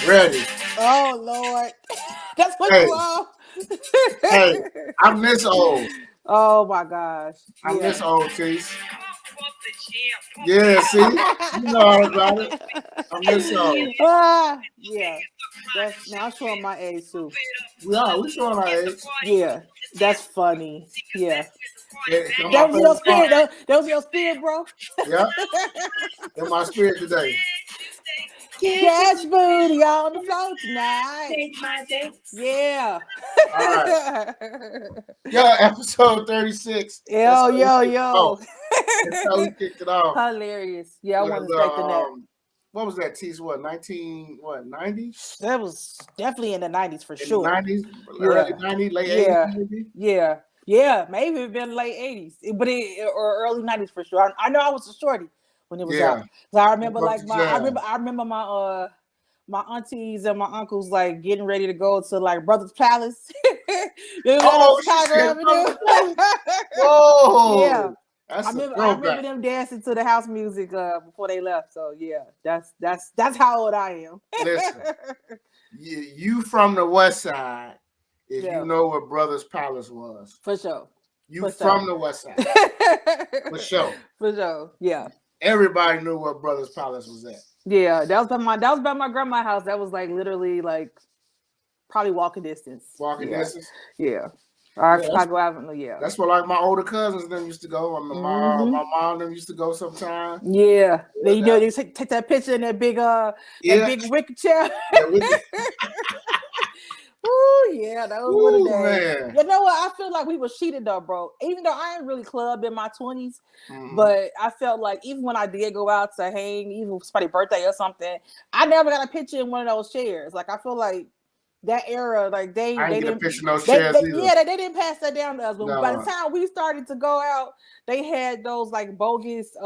Ready. Oh Lord, that's what you are. Hey, I'm this old. Oh my gosh, I'm this old, Tise. Yeah, see, you know all about it. I'm this old. Yeah, that's now I'm showing my age too. We showing our age. Yeah, that's funny. Yeah, Yeah, that was your spirit. That was your spirit, bro. Yeah, in my spirit today. Cash booty on the floor tonight. Yeah. All right. Yo, episode 36. Yo. That's how we kicked it off. Hilarious. Yeah, I wasn't expecting that. What was that, Tise? What, 90? That was definitely in the 90s for sure. 90s? Early 90s, late 80s maybe? Yeah, maybe it been late 80s, but or early 90s for sure. I know I was a shorty when it was out. So I remember I remember my my aunties and my uncles like getting ready to go to like Brothers Palace. Chicago Avenue. Whoa! Yeah. I remember them dancing to the house music before they left. So yeah, that's how old I am. Listen, you from the West Side, if you know what Brothers Palace was, for sure. You from the West Side, for sure. For sure, yeah. Everybody knew what Brothers Palace was at. Yeah, that was by my grandma's house. That was like literally like probably walking distance. Distance. Yeah. Chicago Avenue, yeah. That's where like my older cousins them used to go. My mom them used to go sometime. Yeah. Then they take that picture in that big big wicker chair. Ooh, yeah, that was one of them. You know what? I feel like we were cheated though, bro. Even though I ain't really clubbed in my 20s, but I felt like even when I did go out to hang, even somebody's birthday or something, I never got a picture in one of those chairs. Like I feel like that era, like they didn't picture in those chairs either. Yeah, they didn't pass that down to us. But by the time we started to go out, they had those like bogus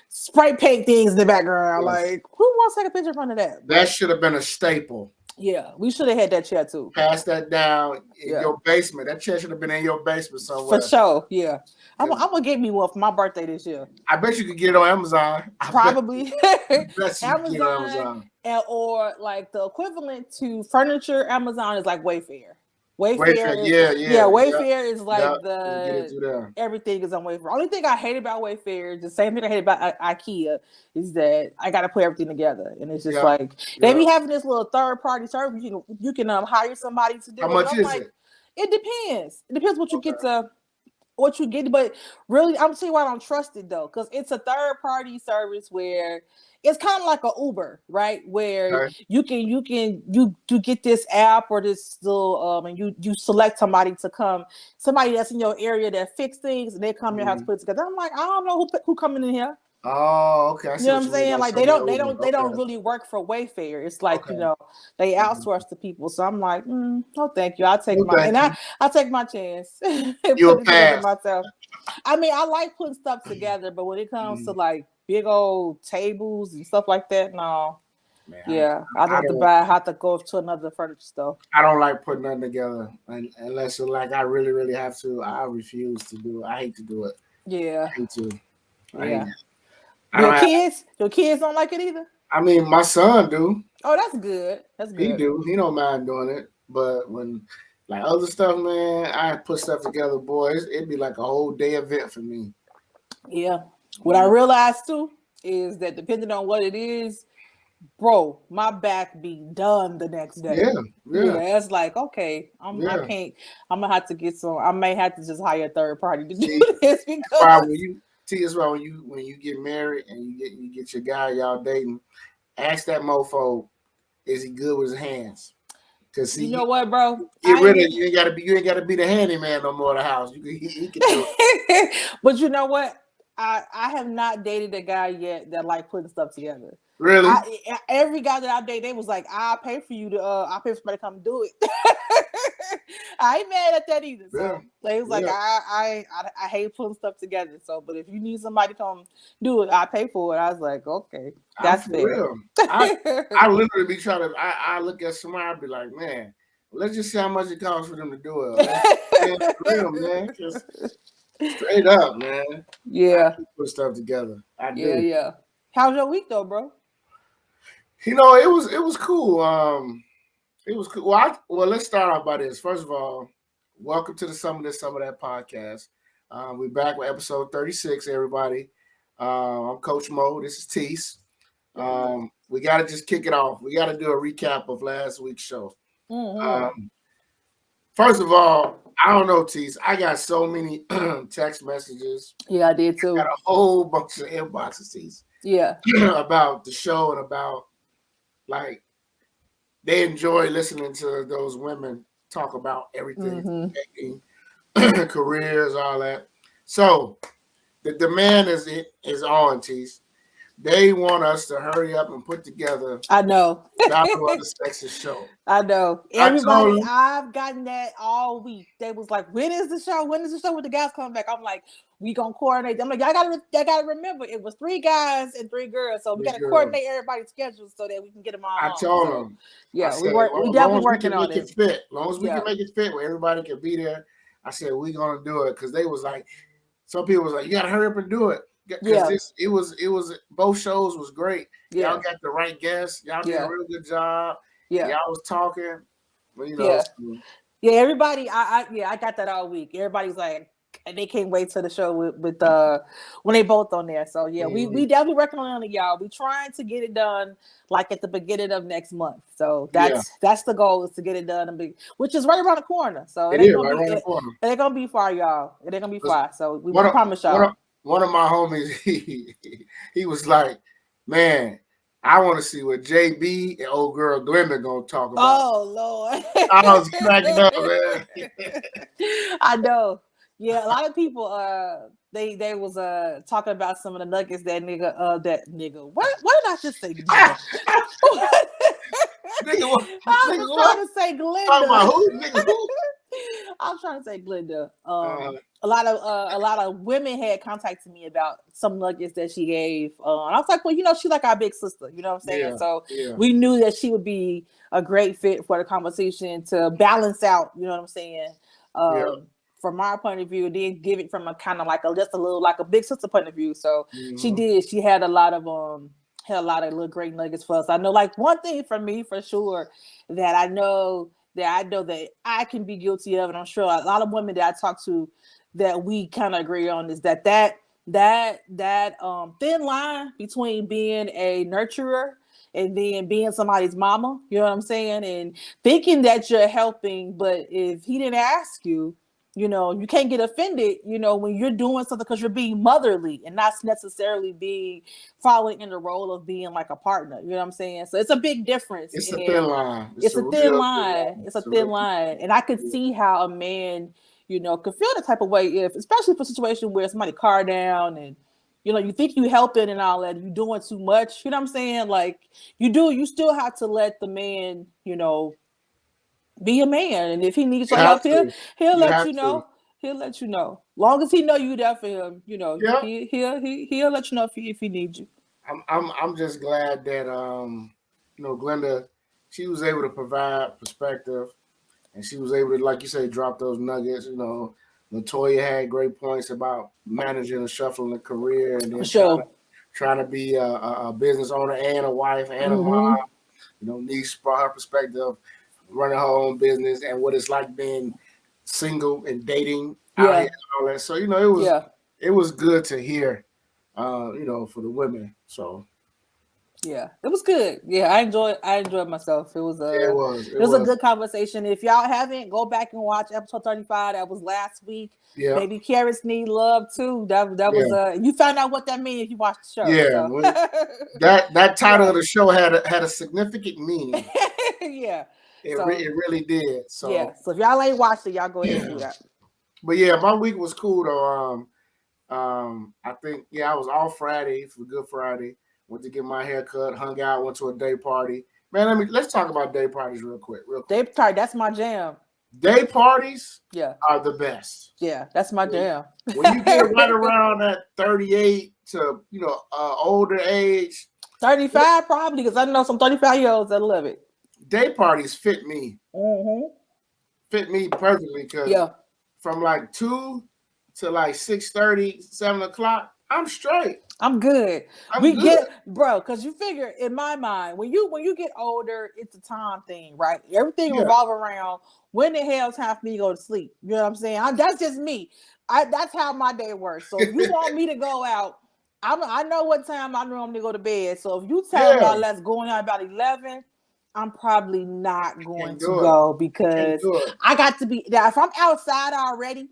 spray paint things in the background. Yes. Like who wants to take a picture in front of that? That should have been a staple. Yeah, we should have had that chair too. Pass that down in your basement. That chair should have been in your basement somewhere. For sure, yeah. I'm gonna get me one for my birthday this year. I bet you could get it on Amazon. Probably. Amazon. Or like the equivalent to furniture, Amazon is like Wayfair. Wayfair is like everything is on Wayfair. Only thing I hate about Wayfair, the same thing I hate about IKEA, is that I got to put everything together, and it's just like they be having this little third party service. You can hire somebody to do. How much is it? It depends. It depends what you get to. What you get, but really, I'm saying why I don't trust it though, because it's a third party service where it's kind of like an Uber, right? Where you get this app or this little and you select somebody to come, somebody that's in your area that fix things, and they come here have to put it together. I'm like, I don't know who coming in here. Oh, okay. You know what I'm saying? Like they don't really work for Wayfair. It's like they outsource to people. So I'm like, no, thank you. I'll take I'll take my chance. You'll pass. Myself. I mean, I like putting stuff together, but when it comes to like big old tables and stuff like that, no. Man, I have to go to another furniture store. I don't like putting nothing together unless it's like I really, really have to. I refuse to do it. I hate to do it. Yeah. I hate to. Your kids don't like it either? I mean, my son do. Oh, that's good. That's good. He do. He don't mind doing it. But when like other stuff, man, I put stuff together, boys. It'd be like a whole day event for me. Yeah. What I realized too is that depending on what it is, bro, my back be done the next day. Yeah. It's like, okay, I can't. I'm gonna have to get some. I may have to just hire a third party to do this because. It's right when you get married and you get your guy y'all dating, ask that mofo, is he good with his hands? Because you know what, bro? You ain't gotta be the handyman no more in the house. He can do it. But you know what? I have not dated a guy yet that like putting stuff together. Really? Every guy that I dated, they was like, "I'll pay for you to, I'll pay for somebody to come do it." I ain't mad at that either. So they was like, I hate putting stuff together. So, but if you need somebody to come do it, I pay for it. I was like, okay, that's for fair. real. I literally be trying to. I look at somebody, I be like, man, let's just see how much it costs for them to do it. Man, for real, man. Just straight up, man. Yeah. I put stuff together. I do. Yeah. How's your week though, bro? You know, it was cool. It was cool. Well, let's start off by this. First of all, welcome to the Some of This, Some of That podcast. We're back with episode 36, everybody. I'm Coach Moe. This is Tise. We got to just kick it off. We got to do a recap of last week's show. First of all, I don't know, Tise. I got so many text messages. Yeah, I did too. I got a whole bunch of inboxes, Tise. Yeah. About the show and about, like, they enjoy listening to those women talk about everything, careers, all that. So the demand is on, Tise. They want us to hurry up and put together. I know. Battle of the Sexes show. I know. Everybody, I've gotten that all week. They was like, "When is the show? When is the show with the guys coming back?" I'm like, "We gonna coordinate." I'm like, "Y'all gotta remember, it was 3 guys and 3 girls, so we gotta coordinate everybody's schedules so that we can get them all." I told them, yeah, we definitely working on it. As long as we can make it fit, where everybody can be there. I said we gonna do it because they was like, some people was like, "You gotta hurry up and do it." Because it was both shows was great. Y'all got the right guests. Y'all did a real good job. Y'all was talking. Well, you know. Everybody. I got that all week. Everybody's like, and they can't wait to the show with when they both on there. So we definitely working on it, y'all. We trying to get it done like at the beginning of next month. So that's the goal, is to get it done, which is right around the corner. So it ain't gonna be far, y'all. It ain't gonna be far. So we promise y'all. One of my homies, he was like, "Man, I want to see what JB and old girl Glenda gonna talk about." Oh Lord, I was cracking up, man. I know. Yeah, a lot of people they was talking about some of the nuggets that nigga. What did I just say? Nigga? I was trying to say Glenda. Talking about who? Nigga, who? I was trying to say Glenda. A lot of women had contacted me about some nuggets that she gave. And I was like, well, she's like our big sister. You know what I'm saying? So we knew that she would be a great fit for the conversation to balance out. You know what I'm saying? From our point of view, then give it from a kind of like just a little like a big sister point of view. So she did. She had a lot of little great nuggets for us. I know, like, one thing for me for sure that I know that I can be guilty of, and I'm sure a lot of women that I talk to that we kind of agree on, is that thin line between being a nurturer and then being somebody's mama, you know what I'm saying? And thinking that you're helping, but if he didn't ask you, you can't get offended, when you're doing something because you're being motherly and not necessarily being following in the role of being like a partner. You know what I'm saying? So it's a big difference. It's a thin line. It's a thin line. It's a thin line. And I could see how a man, could feel the type of way especially for a situation where somebody car down and, you think you helping and all that, you doing too much. You know what I'm saying? Like you still have to let the man, be a man, and if he needs your help, he'll let you know. He'll let you know. Long as he know you there for him, he'll let you know if he needs you. I'm just glad that Glenda, she was able to provide perspective, and she was able to, like you say, drop those nuggets. Latoya had great points about managing and shuffling a career, and then trying to be a business owner and a wife and a mom. Niche brought her perspective, running her own business, and what it's like being single and dating out here and all that. So it was good to hear, for the women. So it was good. I enjoyed myself. It was a good conversation. If y'all haven't, go back and watch episode 35. That was last week. Baby carrots need love too. That was you found out what that means if you watched the show. That title of the show had a significant meaning. It really did. So so if y'all ain't watched it, y'all go ahead and do that. But my week was cool though. I think I was off Friday for Good Friday. Went to get my hair cut, hung out, went to a day party. Man, let's talk about day parties real quick. Day party, that's my jam. Day parties Yeah. are the best. Yeah, that's my jam. When you get right around that 38 to older age. 35 probably, because I know some 35-year-olds that love it. Day parties fit me. Mm-hmm. Fit me perfectly because from like 2 to like 6:30, 7 o'clock, I'm straight. I'm good. I'm good. Get, bro, because you figure in my mind, when you get older, it's a time thing, right? Everything revolves around when the hell's time for me to go to sleep. You know what I'm saying? That's just me. That's how my day works. So if you want me to go out, I know what time I normally go to bed. So if you tell me let's go out about 11, I'm probably not going to go because I got to be now. If I'm outside already,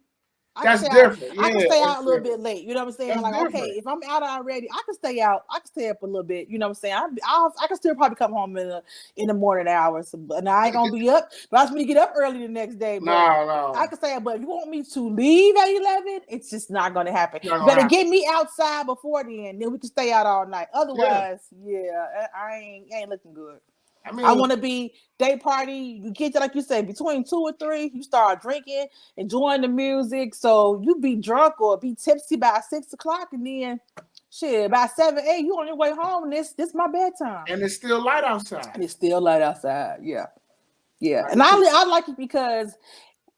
that's different. I can stay out a little bit late. You know what I'm saying? Like, okay, if I'm out already, I can stay out. I can stay up a little bit. You know what I'm saying? I can still probably come home in the morning hours. But I ain't gonna be up. But I was going to get up early the next day. But no. I can stay up. But if you want me to leave at 11, it's just not gonna happen. You better get me outside before then we can stay out all night. Otherwise, I ain't looking good. I want to be day party. You get to, like you said, between 2 or 3, you start drinking, enjoying the music. So you be drunk or be tipsy by 6 o'clock, and then by 7, 8, you on your way home. This my bedtime. And it's still light outside. Yeah. And I like it because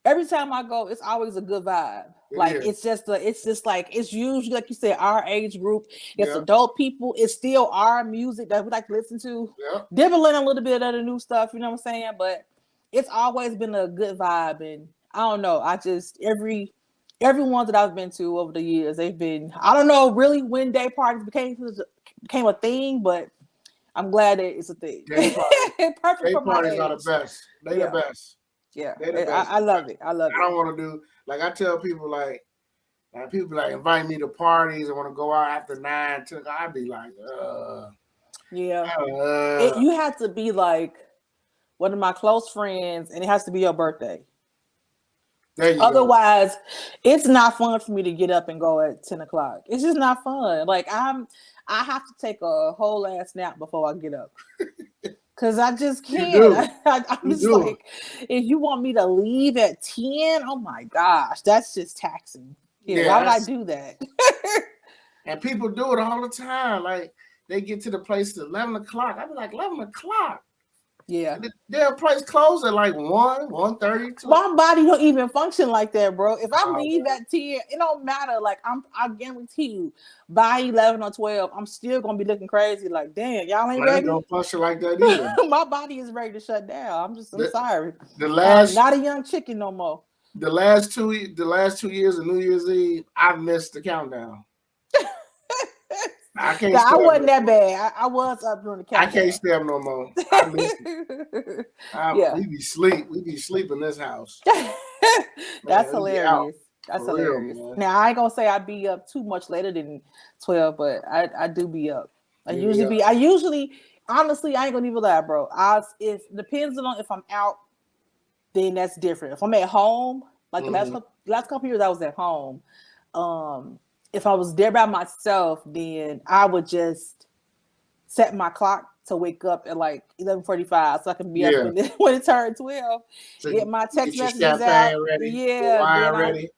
every time I go, it's always a good vibe. It's usually, like you said, our age group. It's adult people. It's still our music that we like to listen to. Dibbling a little bit of the new stuff, you know what I'm saying? But it's always been a good vibe. And I don't know. I just everyone that I've been to over the years, they've been, I don't know really when day parties became a thing, but I'm glad that it's a thing. Perfect day for my parties age. are the best. They the best. Yeah, I love it. I don't want to do, like, I tell people, like people invite me to parties. I want to go out after 9, 10. I'd be like, you have to be like one of my close friends, and it has to be your birthday. Otherwise, it's not fun for me to get up and go at 10 o'clock. It's just not fun. Like, I have to take a whole ass nap before I get up. Because I just can't. I'm just like, if you want me to leave at 10, oh my gosh, that's just taxing. Why would I do that? And people do it all the time. Like, they get to the place at 11 o'clock. I'd be like, 11 o'clock? Yeah. Their place closed at like 1:30. My body don't even function like that, bro. If I leave at 10, it don't matter. Like, I guarantee you, by 11 or 12, I'm still gonna be looking crazy. Like, damn, y'all ain't ready. Don't function like that either. My body is ready to shut down. I'm sorry. I'm not a young chicken no more. The last 2 years of New Year's Eve, I've missed the countdown. I wasn't that bad. I was up during the countdown. I can't stay up no more. I missed it. We be sleep in this house. That's hilarious. That's hilarious. Real, now, I ain't gonna say I be up too much later than 12, but I do be up. I usually honestly, I ain't gonna even lie, bro. If depends on if I'm out, then that's different. If I'm at home, like the last couple years I was at home, if I was there by myself, then I would just set my clock to wake up at like 11:45 so I can be up when it turned 12. So get my text messages out. Ready.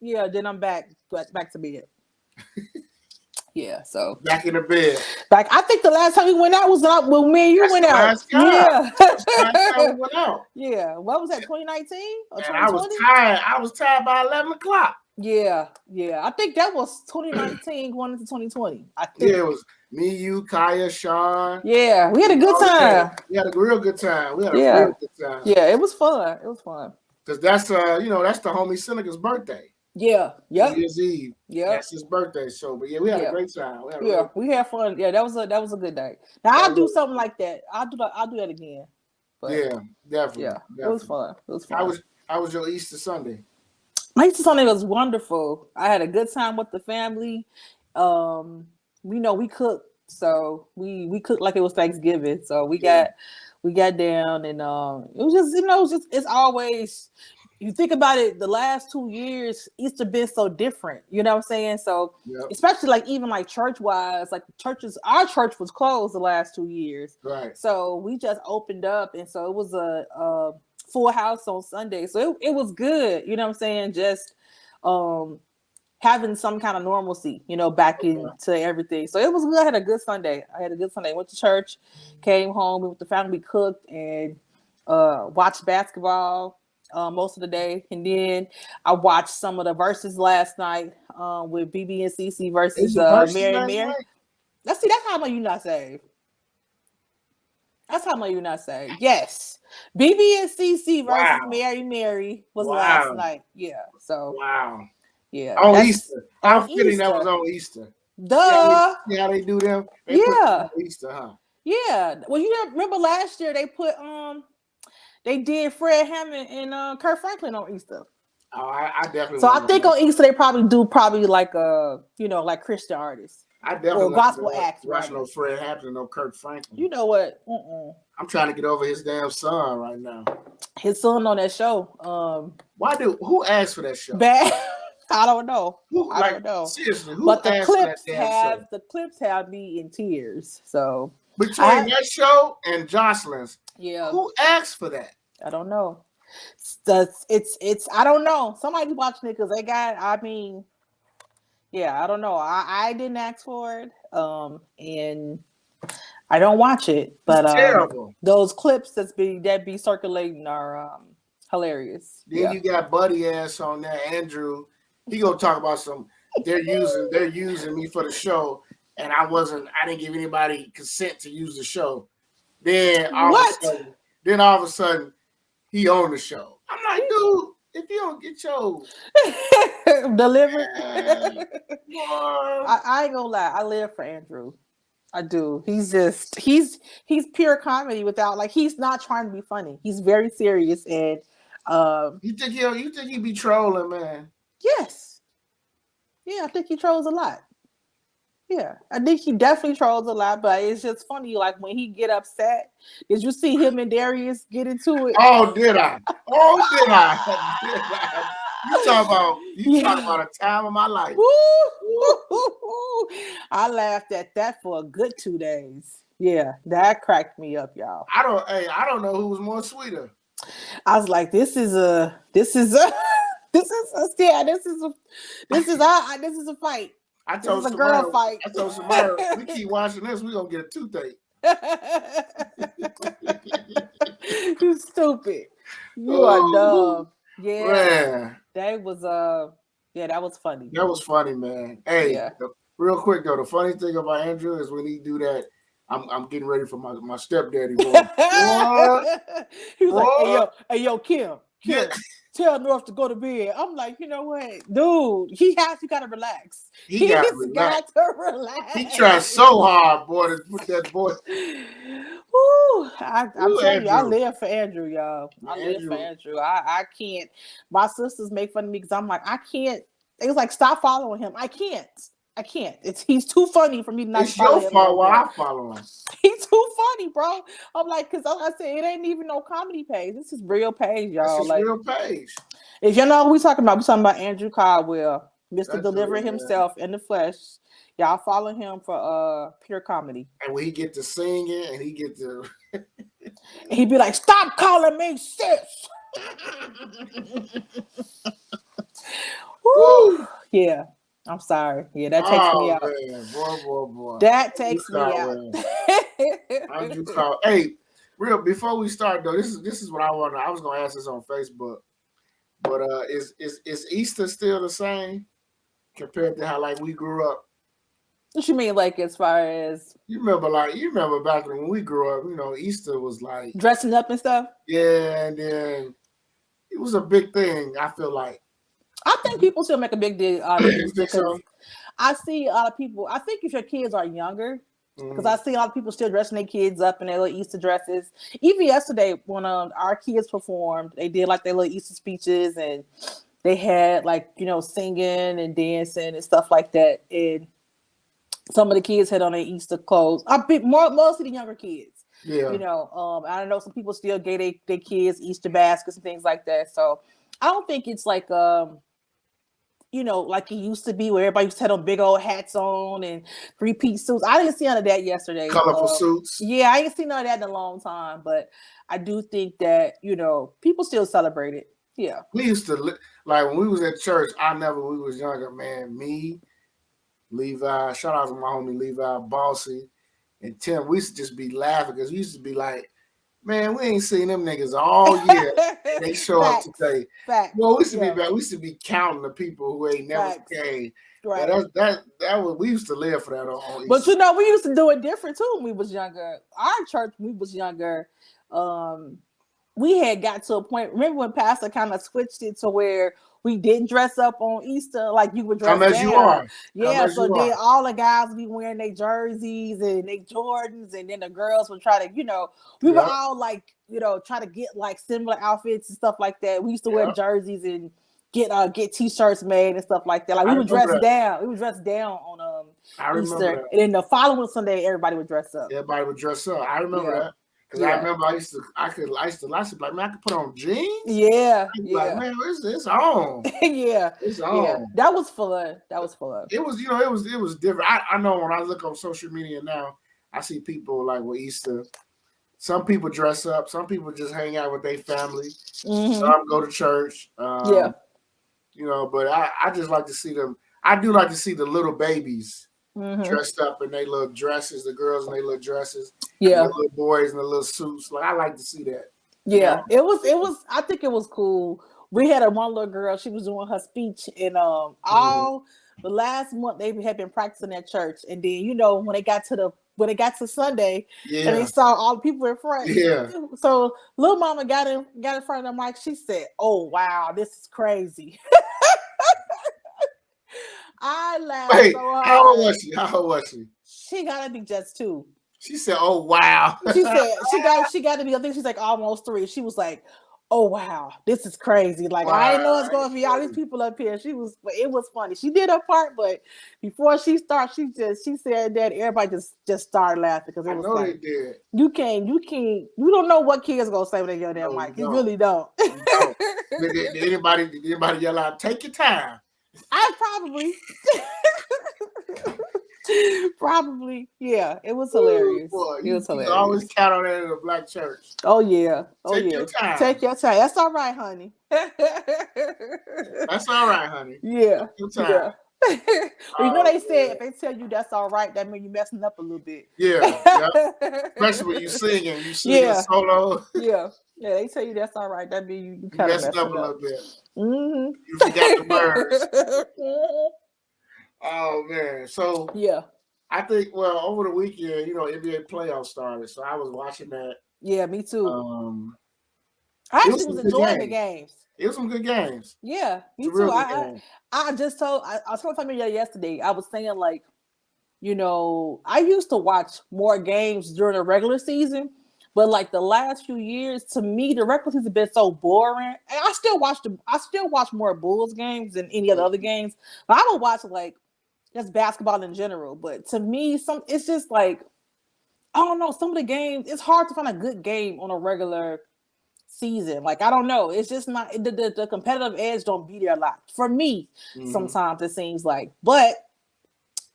Then I'm back to bed. So back in the bed. I think the last time we went out was when me and you went out. Last time we went out. Yeah. What was that, 2019 or 2020? I was tired by 11 o'clock. Yeah. I think that was 2019 going into 2020. I think. Yeah, it was me, you, Kaya, Sean. Yeah, we had a good time. We had a real good time. Real good time. Yeah, it was fun. Because that's that's the homie Seneca's birthday. Yeah. Yep. New Year's Eve. Yeah. That's his birthday. So, but we had a great time. We had fun. Yeah, that was a good day. Now I'll do something like that. I'll do that again. But, definitely. Yeah, definitely. It was fun. How was your Easter Sunday? My Easter Sunday was wonderful. I had a good time with the family. We cooked, so we cooked like it was Thanksgiving. So we got down, and it was just it's always you think about it, the last 2 years, Easter been so different. You know what I'm saying? So especially like even like church wise, like our church was closed the last 2 years. Right. So we just opened up, and so it was a full house on Sunday. So it was good. You know what I'm saying? Just having some kind of normalcy, back into everything. So it was good. I had a good Sunday. Went to church, came home with the family, cooked, and watched basketball most of the day. And then I watched some of the verses last night with BB and CC versus Mary and Mary. That's how I know you're not saved. That's how I know you're not saved. Yes. BB and CC versus Mary was last night. Yeah. So yeah. On Easter. How fitting that was on Easter. Duh. See how they do them? They put them on Easter, huh? Yeah. Well, you remember last year they put they did Fred Hammond and Kurt Franklin on Easter. Oh, I definitely. So I think on Easter they probably like like Christian artists. I definitely or gospel acts. Watching no Fred Hampton, no Kurt Franklin. You know what? I'm trying to get over his damn son right now. His son on that show. Who asked for that show? Bad. I don't know. I don't know. Seriously, who but asked for that damn show? The clips have me in tears. So between that show and Jocelyn's, yeah, who asked for that? I don't know. It's I don't know. Somebody's watching it because they got. I mean, yeah, I don't know. I didn't ask for it, and I don't watch it. But terrible. Those clips that be circulating are hilarious. Then you got Buddy ass on there, Andrew. He gonna talk about some. They're using me for the show, and I didn't give anybody consent to use the show. Then all of a sudden, he owned the show. I'm like, dude, if you don't get yours delivered, I ain't gonna lie. I live for Andrew. I do. He's pure comedy without he's not trying to be funny. He's very serious and you think he be trolling, man? Yes. Yeah, I think he trolls a lot. Yeah, I think he definitely trolls a lot, but it's just funny. Like when he get upset, did you see him and Darius get into it? Oh, did I? You talk about a time of my life. I laughed at that for a good 2 days. Yeah, that cracked me up, y'all. I don't know who was more sweeter. I was like, this is a fight. I told Samara, we keep watching this, we're gonna get a toothache. You stupid. You are dumb. Yeah. Man. That was that was funny. That was funny, man. Hey, real quick though, the funny thing about Andrew is when he do that, I'm getting ready for my stepdaddy. He was like, hey yo, Kim. Tell North to go to bed. I'm like, you know what, dude? You gotta relax. He's got to relax. He tried so hard, boy, to put that boy. I'm telling you, I live for Andrew, y'all. Live for Andrew. I can't. My sisters make fun of me because I'm like, I can't. It's like, stop following him. I can't. He's too funny for me to not follow him. It's your fault why I follow him. He's too funny, bro. I'm like, because like I said, it ain't even no comedy page. This is real page, y'all. This is real page. If you know what we're talking about Andrew Caldwell, Mr. Deliver himself in the flesh. Y'all follow him for pure comedy. And when he get to singing and he get to and he be like, stop calling me sis. Woo. Yeah. I'm sorry. Yeah, that takes me out. Man. Boy. That takes me out. Andrew Caldwell. Hey, real before we start though, this is what I want. I was gonna ask this on Facebook. But is Easter still the same compared to how we grew up? What you mean, as far as you remember back when we grew up, Easter was like dressing up and stuff? Yeah, and then it was a big thing, I feel like. I think people still make a big deal out of it. You think so? I see a lot of people. I think if your kids are younger, because I see a lot of people still dressing their kids up in their little Easter dresses. Even yesterday, when our kids performed, they did their little Easter speeches, and they had singing and dancing and stuff like that. And some of the kids had on their Easter clothes. Mostly the younger kids. Yeah. I don't know some people still gave their kids Easter baskets and things like that. So I don't think it's like like it used to be where everybody used to have them big old hats on and 3-piece suits. I didn't see none of that yesterday. Colorful suits. Yeah, I ain't seen none of that in a long time. But I do think that, people still celebrate it. Yeah. We used to, like, when we was at church, we was younger, man, me, Levi, shout out to my homie Levi, Bossy, and Tim, we used to just be laughing because we used to be like, man, we ain't seen them niggas all year. They show up today. Facts. Well, we used to be counting the people who ain't never came. Right. That was, we used to live for that on But we used to do it different too when we was younger. Our church, when we was younger, we had got to a point. Remember when Pastor kind of switched it to where we didn't dress up on Easter, like you would dress down. As you are. Yeah, so then all the guys would be wearing their jerseys and their Jordans, and then the girls would try to, we were all like, try to get like similar outfits and stuff like that. We used to wear jerseys and get t-shirts made and stuff like that. Like we would dress down. We would dress down on Easter, and then the following Sunday everybody would dress up. Everybody would dress up. I remember that. Because I remember I used to be like, man, I could put on jeans. Yeah. Like, man, it's on. It's on. Yeah. That was fun. It was, it was different. I know when I look on social media now, I see people like with Easter. Some people dress up. Some people just hang out with their family. Mm-hmm. Some go to church. But I just like to see them. I do like to see the little babies. Mm-hmm. Dressed up in their little dresses, the girls in their little dresses, the little boys in the little suits. Like I like to see that. Yeah, it was. I think it was cool. We had one little girl. She was doing her speech, and all the last month they had been practicing at church, and then when they got to Sunday, and they saw all the people in front. Yeah. So little mama got in front of the mic. She said, "Oh wow, this is crazy." I laughed so hard. How old was she? She gotta be just 2. She said, "Oh wow." She said she got to be. I think she's like almost 3. She was like, "Oh wow, this is crazy." Like I didn't know it's going to be all these people up here. But it was funny. She did her part, but before she started, she said that everybody just started laughing because it was like, they did. You don't know what kids gonna say when they get that mic. You really don't. Did anybody yell out, "Take your time"? I probably, yeah. It was hilarious. Boy, it was hilarious. You always count on that in a black church. Oh yeah. Take your time. Take your time. That's all right, honey. That's all right, honey. Yeah. Take your time. Well, they said if they tell you that's all right, that means you're messing up a little bit. Yeah. Especially when you singing solo. Yeah, they tell you that's all right. That means you kind of messed up a little bit. Mm-hmm. You forgot the words. Oh man! So I think over the weekend, NBA playoffs started, so I was watching that. Yeah, me too. I actually was enjoying the games. It was some good games. Yeah, me too. I was talking about yesterday. I was saying like, I used to watch more games during the regular season. But like the last few years, to me, the regular season has been so boring. And I still watch more Bulls games than any other games. But I don't watch like just basketball in general. But to me, it's just like, I don't know, some of the games, it's hard to find a good game on a regular season. Like I don't know. It's just not the competitive edge don't be there a lot. For me, sometimes it seems like. But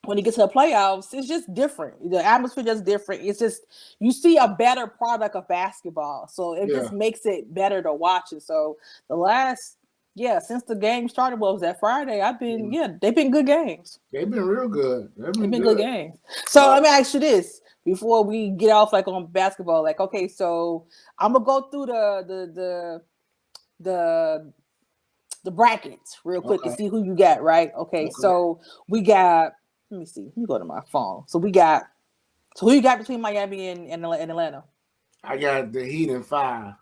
when you get to the playoffs, it's just different. The atmosphere is just different. It's just you see a better product of basketball, so it just makes it better to watch it. So since the game started, what was that Friday? They've been good games. They've been real good. They've been good games. So let me ask you this before we get off like on basketball. Like, okay, so I'm gonna go through the brackets real quick and see who you got. Right? Okay. So we got. Let me see. Let me go to my phone. So who you got between Miami and Atlanta? I got the Heat in 5.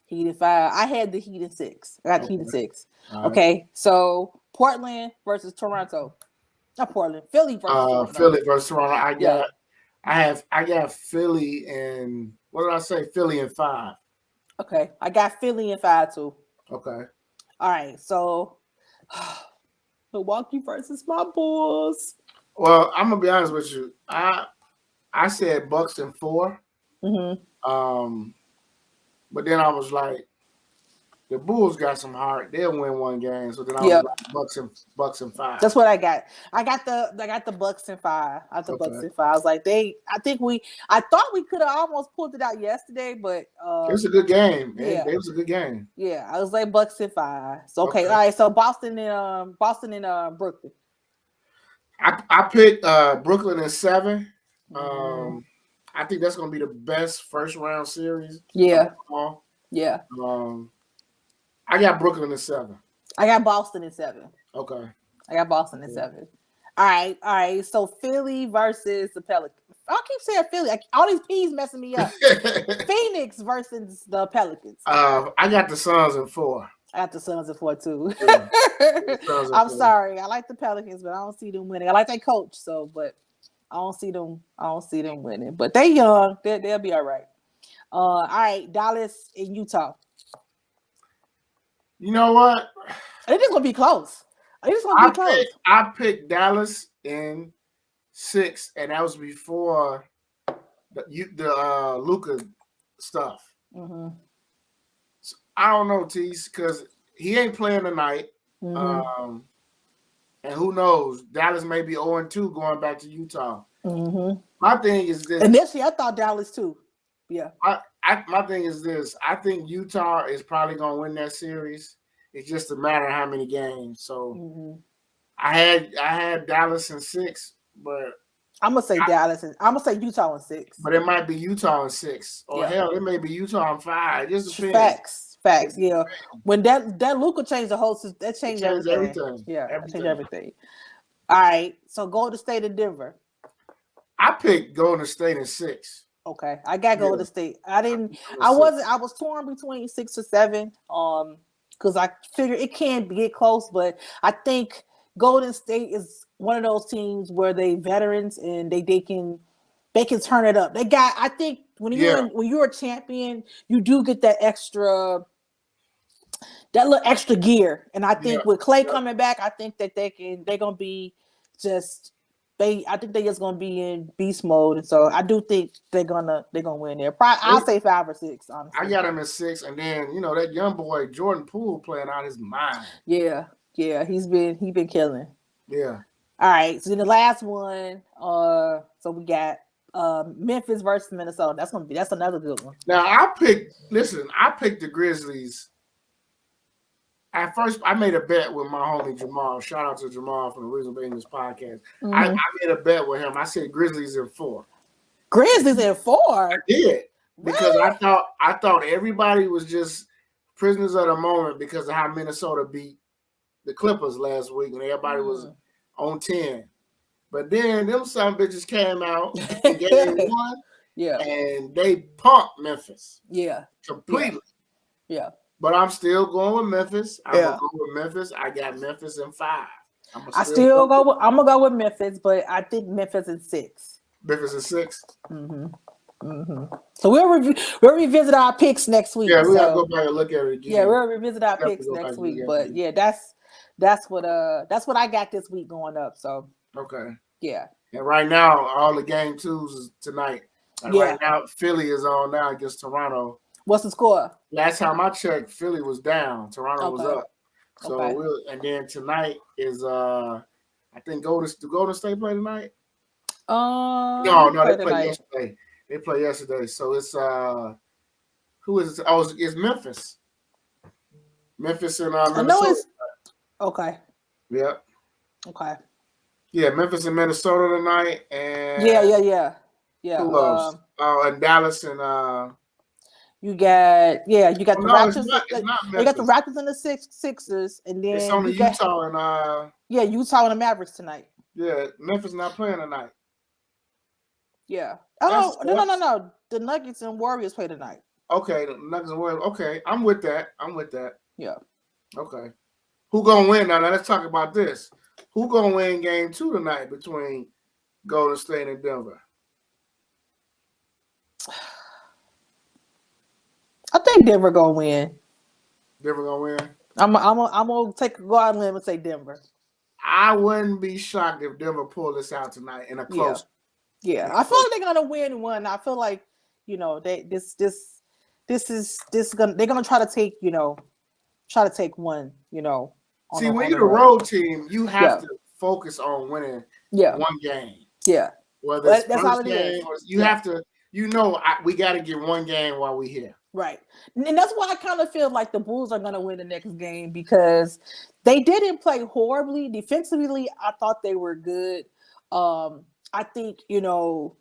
Heat in 5. I had the Heat in 6. I got the Heat in 6. Okay. So Portland versus Toronto. Not Portland. Philly versus Toronto. Philly versus Toronto. I got Philly in, what did I say? Philly in 5. Okay. I got Philly in 5 too. Okay. All right. So Milwaukee versus my Bulls. Well, I'm gonna be honest with you. I said Bucks in 4. Mm-hmm. But then I was like, The Bulls got some heart. They'll win one game. So then I was Yep. like Bucks and 5. That's what I got. I got the Bucks and 5. I got the Bucks and 5. I was like, I thought we could have almost pulled it out yesterday, but it was a good game. Yeah. It was a good game. Yeah, I was like Bucks and 5. So okay. All right. So Boston and Brooklyn. I picked Brooklyn in 7. I think that's gonna be the best first round series. Yeah. Yeah. I got Brooklyn in 7. I got Boston in 7. Okay. I got Boston in 7. All right. So Philly versus the Pelicans. I keep saying Philly. All these P's messing me up. Phoenix versus the Pelicans. I got the Suns in 4. I got the Suns in 4 too. Yeah. I'm sorry. I like the Pelicans, but I don't see them winning. I like their coach, but I don't see them winning. But they young. They'll be all right. All right, Dallas and Utah. You know what? It's just gonna be close. I picked Dallas in 6, and that was before the Luka stuff. Mm-hmm. So I don't know, Tise, because he ain't playing tonight. Mm-hmm. And who knows? Dallas may be 0-2 going back to Utah. Mm-hmm. My thing is this. Initially, I thought Dallas too. Yeah. My thing is this. I think Utah is probably going to win that series. It's just a matter of how many games. So I had Dallas in 6, but I'm gonna say Dallas. I'm gonna say Utah in 6. But it might be Utah in 6, or hell, it may be Utah in 5. It just depends. Facts. Yeah. When that Luka changed the whole system, that changed everything. Yeah, that changed everything. All right. So Golden State and Denver. I picked Golden State in 6. Okay, I got Golden State. I was torn between 6 or 7. Because I figured it can get close, but I think Golden State is one of those teams where they veterans and they can turn it up. I think when you're a champion, you do get that little extra gear. And I think with Clay coming back, I think that they're gonna be just. I think they're just gonna be in beast mode, and so I do think they're gonna win there. I'll say 5 or 6. Honestly, I got him at 6, and then that young boy Jordan Poole playing out his mind. Yeah, he's been killing. Yeah. All right, so then the last one, so we got Memphis versus Minnesota. That's another good one. Now I picked the Grizzlies. At first, I made a bet with my homie Jamal. Shout out to Jamal from the Reasonable English Podcast. Mm-hmm. I made a bet with him. I said Grizzlies in 4. Grizzlies in 4? I did. Because I thought everybody was just prisoners of the moment because of how Minnesota beat the Clippers last week and everybody was on 10. But then them some bitches came out and gave 1. Yeah. And they pumped Memphis. Yeah. Completely. Yeah. But I'm still going with Memphis. I'm gonna go with Memphis. I got Memphis in 5. I'm gonna go with Memphis, but I think Memphis in 6. Memphis in 6. So we'll revisit our picks next week. Yeah, we gotta go back and look at it again. Yeah, we'll revisit our picks next week. But yeah, that's what I got this week going up. So okay. Yeah. And right now, all the game 2s is tonight. And right now, Philly is on now against Toronto. What's the score? Last time I checked, Philly was down. Toronto was up. So and then tonight is I think Golden State play tonight. No, they played yesterday. They played yesterday. So it's who is it? Oh, it's Memphis. Memphis and Minnesota. I know it's okay. Yeah. Okay. Yeah, Memphis and Minnesota tonight, and yeah. Who else? And Dallas and you got the Raptors. They got the Raptors and the Sixers, and then it's only Utah and Utah and the Mavericks tonight. Yeah, Memphis not playing tonight. Yeah. Oh no. The Nuggets and Warriors play tonight. Okay, the Nuggets and Warriors. Okay, I'm with that. Yeah. Okay. Who gonna win now? Let's talk about this. Who gonna win game 2 tonight between Golden State and Denver? I think Denver gonna win. Denver gonna win. I'm gonna take a go out on a limb and say Denver. I wouldn't be shocked if Denver pull this out tonight in a close. Yeah. I feel like they're gonna win one. I feel like they're gonna try to take try to take one, you know. See, when you're the road team, you have to focus on winning one game. Yeah. Whether it's that's first all it game, is. or you have to, we got to get one game while we're here. Right. And that's why I kind of feel like the Bulls are going to win the next game, because they didn't play horribly. Defensively, I thought they were good. I think, you know,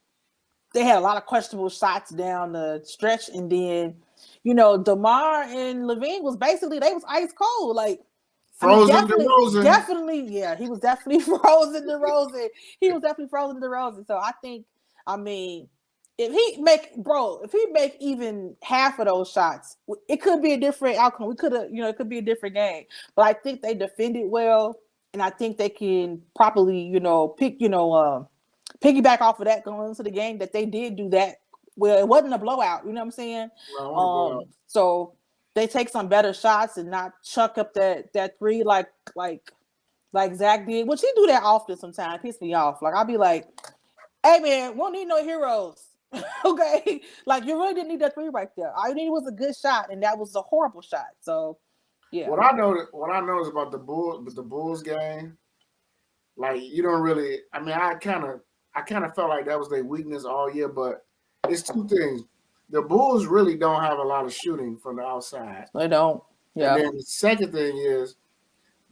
they had a lot of questionable shots down the stretch, and then, you know, DeMar and Levine was basically, they was ice cold, like frozen DeRozan. Definitely, yeah, he was definitely frozen DeRozan. He was definitely frozen DeRozan. So I think, I mean, if he make even half of those shots, it could be a different outcome. We could have, you know, it could be a different game. But I think they defended well, and I think they can properly, you know, piggyback off of that going into the game, that they did do that. Well, it wasn't a blowout, you know what I'm saying? So they take some better shots and not chuck up that three like Zach did, which he do that often sometimes. Piss me off. Like, I'll be like, hey man, we don't need no heroes. Okay, like, you really didn't need that three right there. All you needed was a good shot, and that was a horrible shot. So yeah. What I noticed about the Bulls game, like, you don't really, I mean, I kind of felt like that was their weakness all year, but it's two things. The Bulls really don't have a lot of shooting from the outside. They don't. Yeah. And then the second thing is,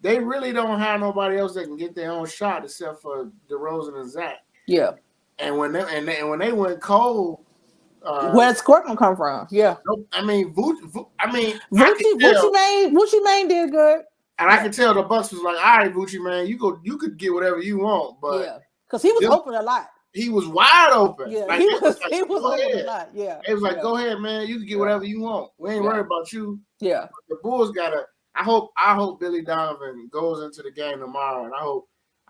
they really don't have nobody else that can get their own shot except for DeRozan and Zach. Yeah. And when they went cold, where's score gonna come from? Yeah. I mean, Vucci Mane did good. And I can tell the Bucks was like, all right, Vucci, man, you could get whatever you want, but yeah, because he was open a lot. He was wide open. Yeah, like, he was open a lot. Yeah, it was like, go ahead, man, you can get whatever you want. We ain't worried about you. Yeah, but the Bulls gotta. I hope Billy Donovan goes into the game tomorrow, and I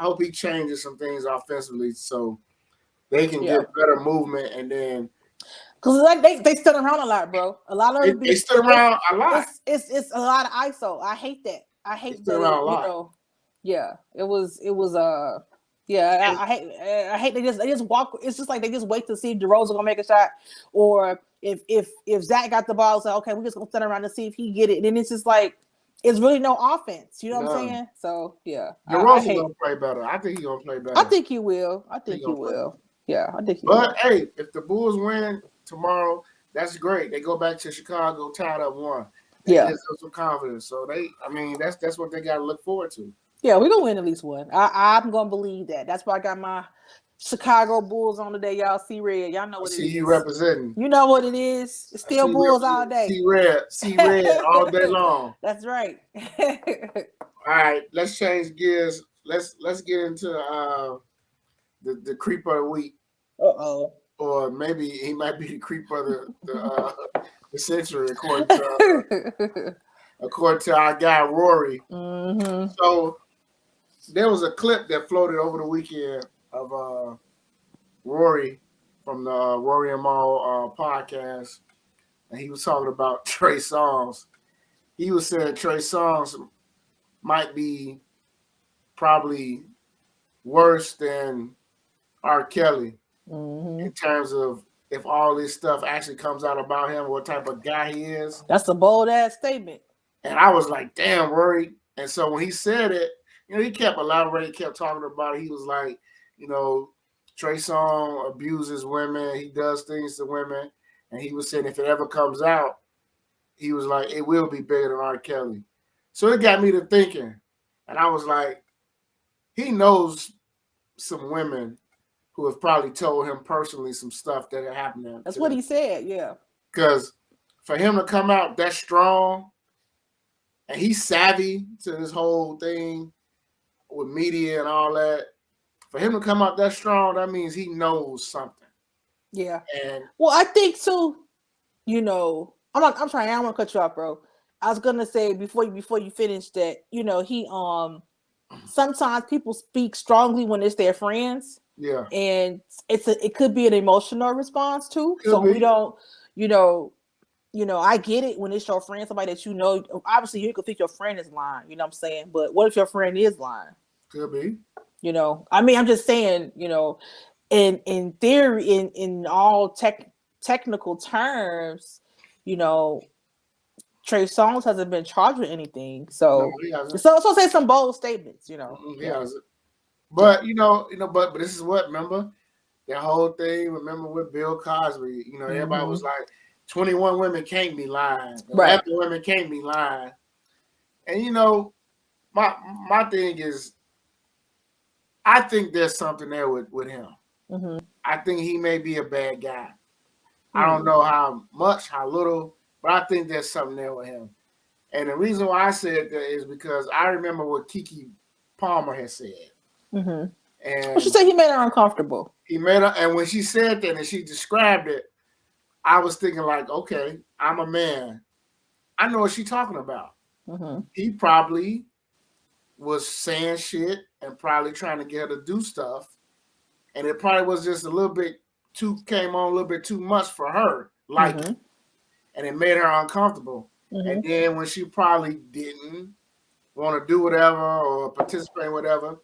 hope he changes some things offensively so they can get better movement, and then. Because like they stood around a lot, bro. A lot of they stood around a lot. It's a lot of ISO. I hate that. I hate that. You know, yeah. It was yeah. I hate they just walk. It's just like they just wait to see if DeRozan gonna make a shot, or if Zach got the ball, it's like, okay, we're just gonna stand around and see if he get it. And then it's just like, it's really no offense. You know what I'm saying? So yeah, DeRozan gonna play better. I think he gonna play better. I think he will. I think he will. Yeah, I think he will. But hey, if the Bulls win tomorrow, that's great. They go back to Chicago tied up 1. Gives them some confidence. So that's what they got to look forward to. Yeah, we're gonna win at least one. I'm gonna believe that. That's why I got my Chicago Bulls on today. Y'all see red. Y'all know what it is. See you representing. You know what it is. It's still Bulls all day. See red all day long. That's right. All right, let's change gears. Let's get into the creep of the week. Uh-oh. Or maybe he might be the creep of the century, according to our guy Rory. Mm-hmm. So there was a clip that floated over the weekend of Rory from the Rory and Moe podcast, and he was talking about Trey Songz. He was saying Trey Songz might be probably worse than R. Kelly. Mm-hmm. In terms of if all this stuff actually comes out about him, what type of guy he is. That's a bold ass statement. And I was like, damn, Rory. And so when he said it, he kept elaborating, kept talking about it. He was like, Trey Songz abuses women. He does things to women. And he was saying if it ever comes out, he was like, it will be bigger than R. Kelly. So it got me to thinking. And I was like, he knows some women who have probably told him personally some stuff that had happened to him. That's what he said, yeah. Because for him to come out that strong, and he's savvy to this whole thing with media and all that, for him to come out that strong, that means he knows something. Yeah. And I think too, I don't want to cut you off, bro. I was gonna say before you finish that, he sometimes people speak strongly when it's their friends. Yeah. And it could be an emotional response too. We don't, I get it when it's your friend, somebody that obviously you could think your friend is lying, you know what I'm saying? But what if your friend is lying? Could be. I'm just saying, in theory, in all technical terms, Trey Songz hasn't been charged with anything. No, So he hasn't. so say some bold statements, you know. He hasn't. But but this is what, remember that whole thing. Remember with Bill Cosby, everybody was like, 21 women can't be lying, 11 women can't be lying, and my thing is, I think there's something there with him. I think he may be a bad guy. I don't know how much, how little, but I think there's something there with him. And the reason why I said that is because I remember what Keke Palmer had said. And she said he made her uncomfortable. And when she said that and she described it, I was thinking like, okay, I'm a man. I know what she's talking about. He probably was saying shit and probably trying to get her to do stuff. And it probably was just came on a little bit too much for her, and it made her uncomfortable. And then when she probably didn't want to do whatever or participate in whatever,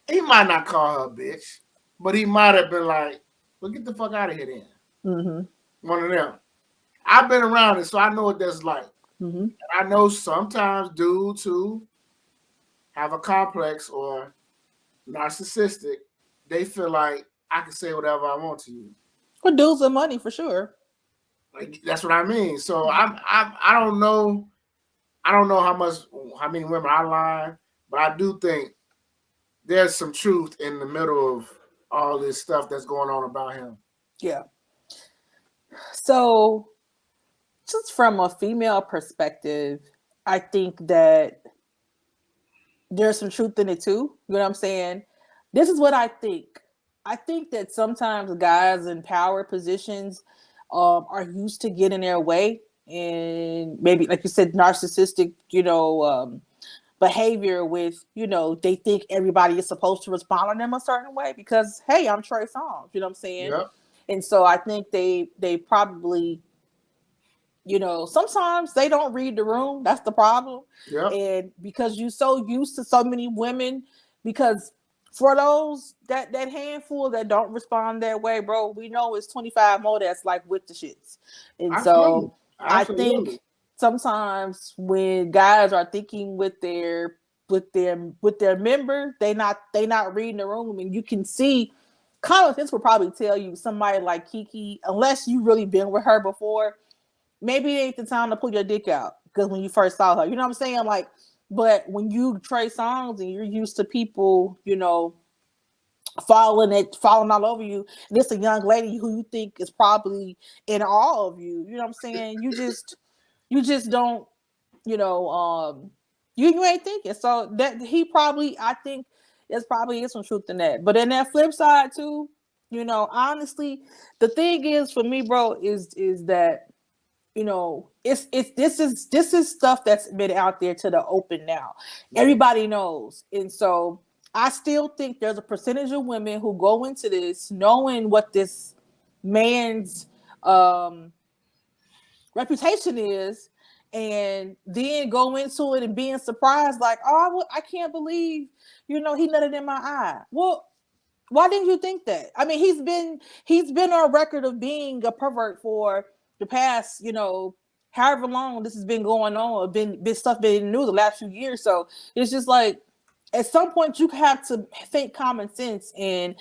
he might not call her a bitch, but he might have been like, well, get the fuck out of here then. One of them. I've been around it, so I know what that's like. And I know sometimes dudes who have a complex or narcissistic, they feel like I can say whatever I want to you. For dudes and money, for sure. Like, that's what I mean. So I don't know. I don't know how many women I lie, but I do think there's some truth in the middle of all this stuff that's going on about him. Yeah. So, just from a female perspective, I think that there's some truth in it too. You know what I'm saying? This is what I think. I think that sometimes guys in power positions are used to getting their way, and maybe, like you said, narcissistic, behavior with, they think everybody is supposed to respond to them a certain way because, hey, I'm Trey Songz, you know what I'm saying? Yep. And so I think they probably, sometimes they don't read the room. That's the problem. Yep. And because you're so used to so many women, because for those that handful that don't respond that way, bro, we know it's 25 more that's like with the shits. And so I think sometimes when guys are thinking with their member, they not reading the room, and you can see common sense will probably tell you somebody like Keke, unless you really been with her before, maybe it ain't the time to pull your dick out because when you first saw her, you know what I'm saying? Like, but when you Trey Songz and you're used to people, falling all over you, and it's a young lady who you think is probably in awe of you, you know what I'm saying? You just don't, you ain't thinking. So that I think there's probably some truth in that. But in that flip side too, honestly, the thing is for me, bro, is that, this is stuff that's been out there to the open now. Everybody knows. And so I still think there's a percentage of women who go into this knowing what this man's reputation is, and then go into it and being surprised, like, oh, I can't believe, he nutted in my eye. Well, why didn't you think that? I mean, he's been on record of being a pervert for the past, however long this has been going on, been stuff been in the news the last few years. So it's just like, at some point you have to think common sense and,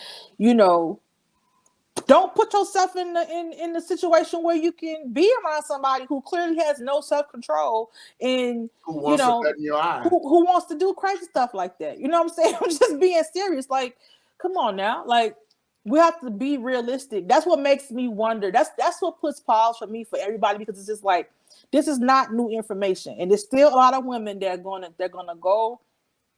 don't put yourself in the situation where you can be around somebody who clearly has no self-control and who wants to nut in your eye. Who wants to do crazy stuff like that. You know what I'm saying? I'm just being serious. Like, come on now. Like, we have to be realistic. That's what makes me wonder. That's what puts pause for me, for everybody, because it's just like, this is not new information. And there's still a lot of women that are gonna go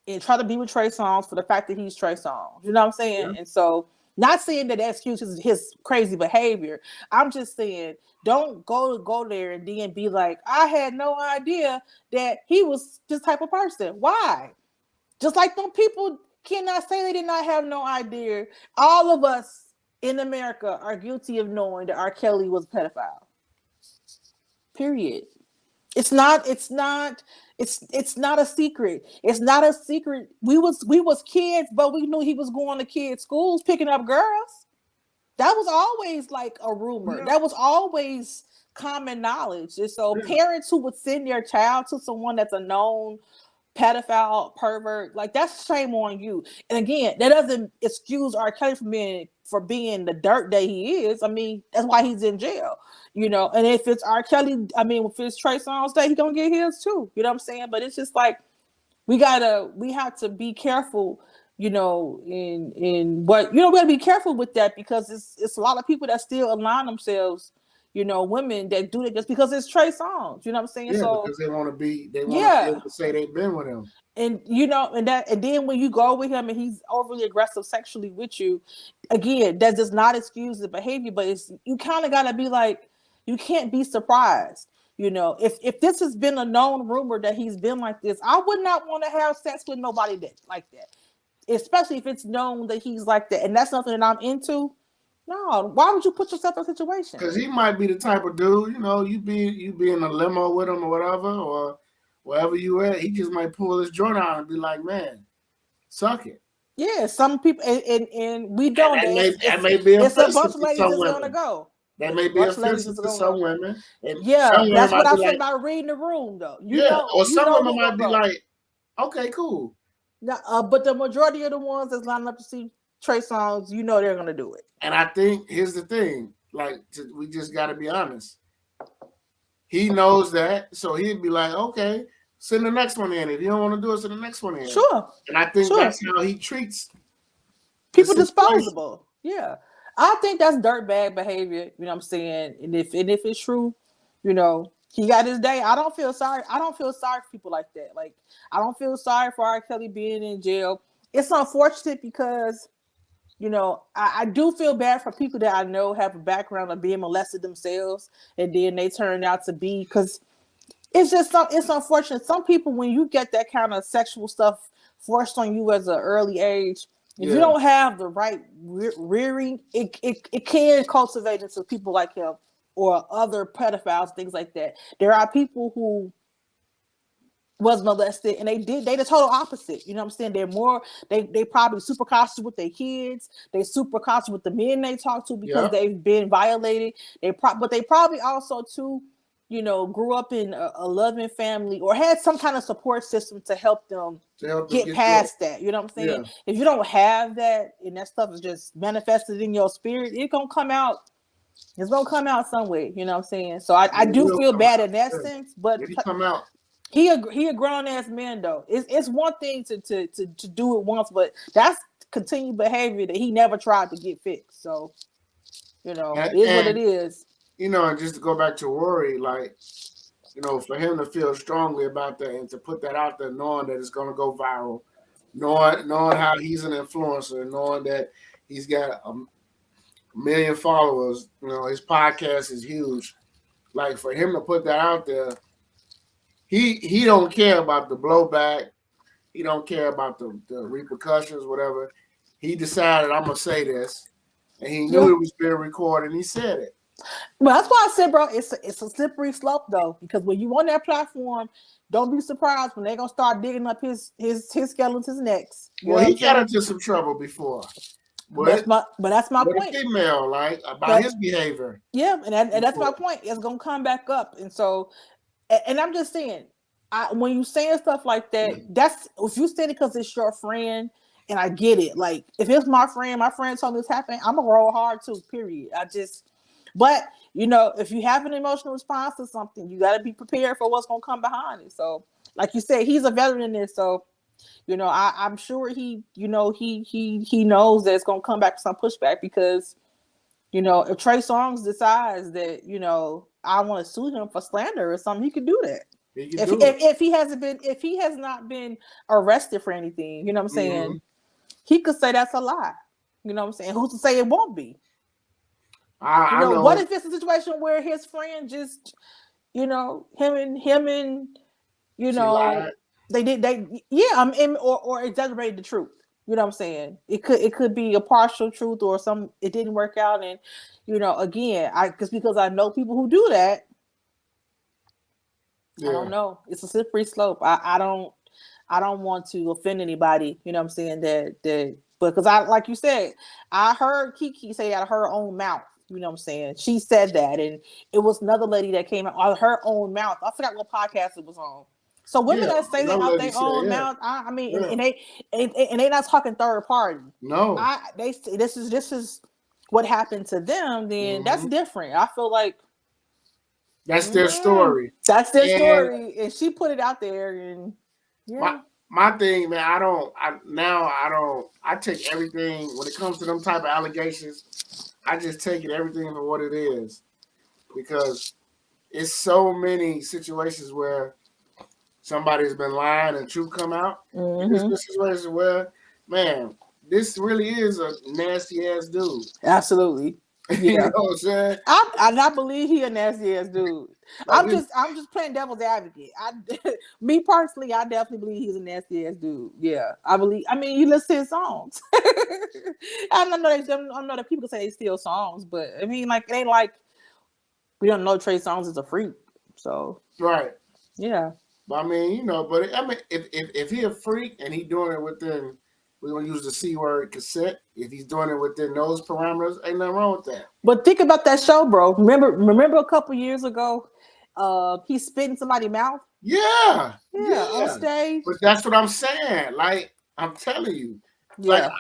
and try to be with Trey Songz for the fact that he's Trey Songz. You know what I'm saying? Yeah. And so, not saying that excuses his crazy behavior. I'm just saying, don't go there and then be like, I had no idea that he was this type of person. Why? Just like them people cannot say they did not have no idea. All of us in America are guilty of knowing that R. Kelly was a pedophile. Period. It's not a secret. It's not a secret. We was kids, but we knew he was going to kids' schools picking up girls. That was always like a rumor. Yeah. That was always common knowledge. And so parents who would send their child to someone that's a known pedophile, pervert, like that's shame on you. And again, that doesn't excuse R. Kelly for being the dirt that he is. I mean, that's why he's in jail, you know. And if it's R. Kelly, I mean, if it's Trey Songz day, he gonna get his too. You know what I'm saying? But it's just like we have to be careful, you know, in what, you know, we gotta be careful with that, because it's a lot of people that still align themselves, you know, women that do it just because it's Trey Songz. You know what I'm saying? Yeah, so because they want to be able to say they've been with him. And you know, and then when you go with him and he's overly aggressive sexually with you, again, that does not excuse the behavior, but it's, you kind of gotta be like, you can't be surprised. You know, if this has been a known rumor that he's been like this, I would not want to have sex with nobody that like that, especially if it's known that he's like that, and that's something that I'm into. No, why would you put yourself in a situation? Because he might be the type of dude, you know, you be in a limo with him or whatever, or wherever you at, he just might pull his joint out and be like, "Man, suck it." Yeah, some people, and we don't. That may be it's a offensive bunch of to ladies some that's women. gonna go. That may be offensive to some women. And yeah, some women that's what I said like, about reading the room, though. Or some women might be like, "Okay, cool." Now, but the majority of the ones that's lining up to see Trey Songz, you know, they're gonna do it. And I think here's the thing: like, we just got to be honest. He knows that, so he'd be like, "Okay, send the next one in. If you don't want to do it, send the next one in." Sure. And I think that's how he treats people. Disposable. Yeah. I think that's dirtbag behavior. You know what I'm saying? And if it's true, you know, he got his day. I don't feel sorry. I don't feel sorry for people like that. Like, I don't feel sorry for R. Kelly being in jail. It's unfortunate because, you know, I do feel bad for people that I know have a background of being molested themselves, and then they turn out to be, because it's unfortunate. Some people, when you get that kind of sexual stuff forced on you as an early age, if you don't have the right rearing, it can cultivate into people like him or other pedophiles, things like that. There are people who was molested and they the total opposite. You know what I'm saying? They're more, they probably super cautious with their kids. They super cautious with the men they talk to because they've been violated. But they probably also too, you know, grew up in a loving family or had some kind of support system to help them get past that. You know what I'm saying? Yeah. If you don't have that and that stuff is just manifested in your spirit, it's gonna come out. It's gonna come out some way. You know what I'm saying? So I do feel bad in that sense, but it come out. He a grown ass man though. It's one thing to do it once, but that's continued behavior that he never tried to get fixed. So, you know, it is what it is. You know, and just to go back to Rory, like, you know, for him to feel strongly about that and to put that out there, knowing that it's going to go viral, knowing how he's an influencer, knowing that he's got a million followers, you know, his podcast is huge. Like, for him to put that out there, he don't care about the blowback. He don't care about the repercussions, whatever. He decided, I'm going to say this. And he knew it was being recorded, and he said it. Well, that's why I said, bro, it's a slippery slope though, because when you on that platform, don't be surprised when they're gonna start digging up his skeletons next. Well, he got into some trouble before. That's my point. A female, like, about his behavior. Yeah, and that's my point. It's gonna come back up, and so, and I'm just saying, when you saying stuff like that, that's if you say it because it's your friend. And I get it. Like, if it's my friend told me this happened, I'm gonna roll hard too. Period. But, you know, if you have an emotional response to something, you got to be prepared for what's going to come behind it. So, like you said, he's a veteran in this. So, you know, I'm sure he knows that it's going to come back to some pushback because, you know, if Trey Songz decides that, you know, I want to sue him for slander or something, he could do that. If he has not been arrested for anything, you know what I'm saying? He could say that's a lie. You know what I'm saying? Who's to say it won't be? I know. What if it's a situation where his friend just, you know, him and you know, or exaggerated the truth. You know what I'm saying? It could be a partial truth or it didn't work out, and you know, again, because I know people who do that. I don't know. It's a slippery slope. I don't want to offend anybody. You know what I'm saying? That because like you said, I heard Kiki say out of her own mouth You know what I'm saying? She said that, and it was another lady that came out of her own mouth. I forgot what podcast it was on. So women that say that out their own mouth, I mean, and they not talking third party. No, this is what happened to them. Then that's different. I feel like that's their story. That's their story, and she put it out there, and My thing, man, I take everything when it comes to them type of allegations. I just take it everything for what it is, because it's so many situations where somebody's been lying and truth come out. Mm-hmm. This situation where, man, this really is a nasty ass dude. Absolutely. Yeah. You know what I'm saying? I believe he a nasty ass dude. I'm just playing devil's advocate. Me personally, I definitely believe he's a nasty ass dude. Yeah, I believe. I mean, you listen to his songs. I know that people say they steal songs, but I mean, like, it ain't like we don't know Trey Songz is a freak. So right, yeah. But I mean, if he a freak and he doing it within, we're gonna use the C word, cassette. If he's doing it within those parameters, ain't nothing wrong with that. But think about that show, bro. Remember a couple years ago, he spit in somebody's mouth. Yeah, on stage. But that's what I'm saying. Like, I'm telling you, like,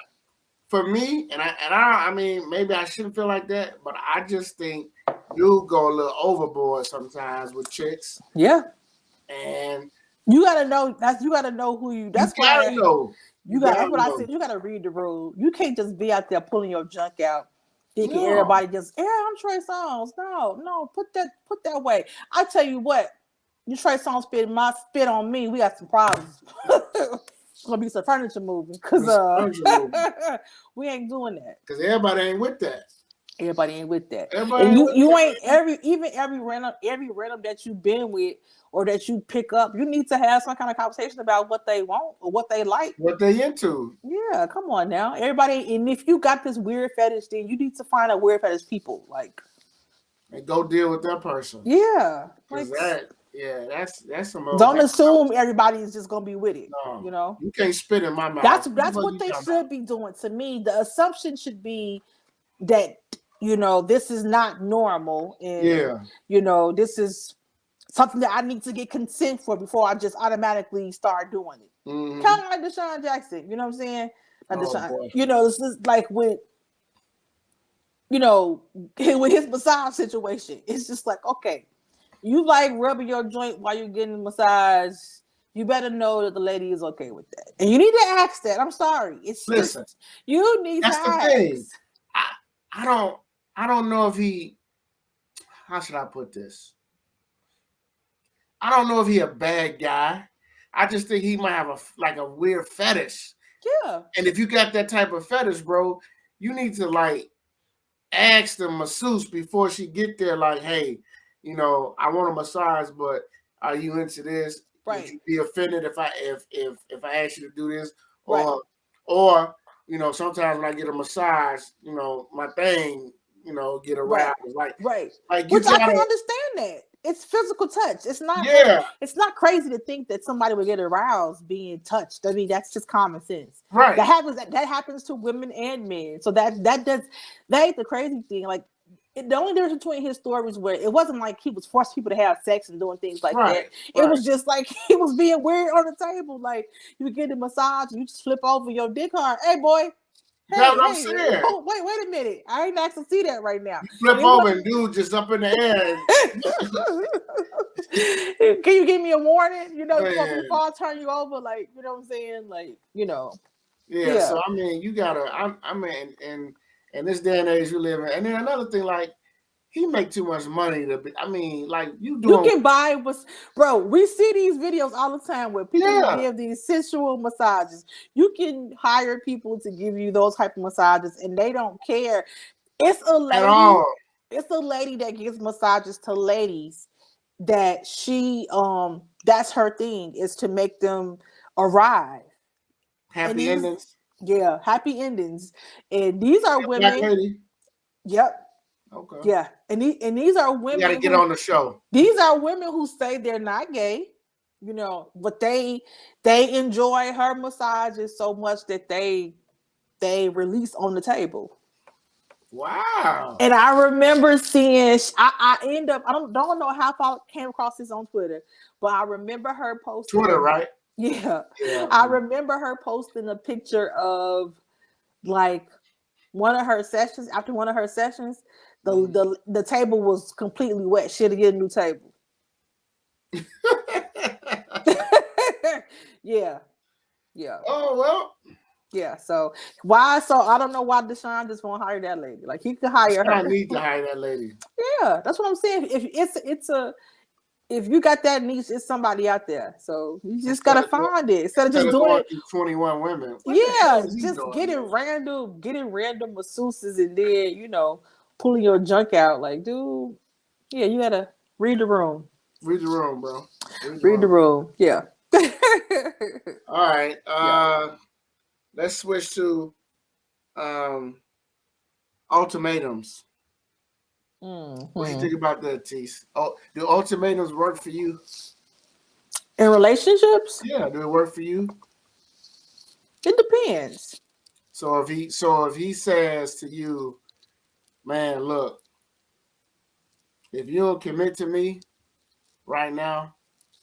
for me, I mean, maybe I shouldn't feel like that, but I just think you go a little overboard sometimes with chicks. Yeah. And you gotta know who you. That's you gotta know. That's what I said. You gotta read the rule. You can't just be out there pulling your junk out, thinking everybody just, I'm Trey Songz. No, put that way. I tell you what, you Trey Songz spit on me, we got some problems. It's gonna be some furniture moving because we ain't doing that. Because everybody ain't with that. Everybody ain't with that. And you ain't every random that you've been with or that you pick up, you need to have some kind of conversation about what they want or what they like. What they into. Yeah, come on now. Everybody, and if you got this weird fetish thing, you need to find out weird fetish people. Like, and go deal with that person. Yeah. Like, that's some old. Don't assume everybody is just gonna be with it. No, you know? You can't spit in my mouth. That's what they should be doing. To me, the assumption should be that, this is not normal. And, this is something that I need to get consent for before I just automatically start doing it. Mm-hmm. Kind of like Deshaun Jackson. You know what I'm saying? This is like with his massage situation. It's just like, okay, you like rubbing your joint while you're getting a massage. You better know that the lady is okay with that. And you need to ask that. I'm sorry. Listen, you need to ask. The thing. I don't know if he, how should I put this? I don't know if he a bad guy. I just think he might have a weird fetish. Yeah. And if you got that type of fetish, bro, you need to ask the masseuse before she get there, like, hey, I want a massage, but are you into this? Right. Would you be offended if I ask you to do this? Right. Or sometimes when I get a massage, my thing, get aroused. Right. Which I can understand that. It's physical touch. It's not. Yeah. It's not crazy to think that somebody would get aroused being touched. I mean, that's just common sense. Right. That happens to women and men. So that ain't the crazy thing. Like, the only difference between his stories where it wasn't like he was forcing people to have sex and doing things like that. It was just like he was being weird on the table. Like, you would get a massage and you just flip over your dick hard. Hey, boy. That's what I'm saying. Oh, wait a minute. I ain't asked to see that right now. You flip over and dude just up in the air. Can you give me a warning? Before I turn you over, like, you know what I'm saying? Like, Yeah. So I mean, you gotta. I mean, in this day and age we live in, and then another thing, like, he make too much money to be. I mean, like, you can buy bro. We see these videos all the time where people give these sensual massages. You can hire people to give you those type of massages, and they don't care. It's a lady. At all. It's a lady that gives massages to ladies that she that's her thing, is to make them arrive. Happy endings. Yeah, happy endings. And these are women. Black lady. Yep. Okay. Yeah, and these are women. You gotta get on the show. These are women who say they're not gay, but they enjoy her massages so much that they release on the table. Wow. And I remember seeing. I end up. I don't know how I came across this on Twitter, but I remember her posting. Twitter, right? Yeah. Yeah. I remember her posting a picture of like one of her sessions. After one of her sessions, the table was completely wet. She had to get a new table. Yeah. Oh well. Yeah. So why? So I don't know why Deshaun just won't hire that lady. Like he could hire her. I need to hire that lady. Yeah, that's what I'm saying. If if you got that niche, it's somebody out there. So you just gotta find it instead of just doing it. 21 women. Yeah, just getting random masseuses and then pulling your junk out. Like, dude, yeah, you gotta read the room. Read the room, bro. Read the room. Yeah. All right. Let's switch to ultimatums. What do you think about that, Tise? Oh, do ultimatums work for you? In relationships? Yeah, do it work for you? It depends. So if he says to you, man, look, if you don't commit to me right now,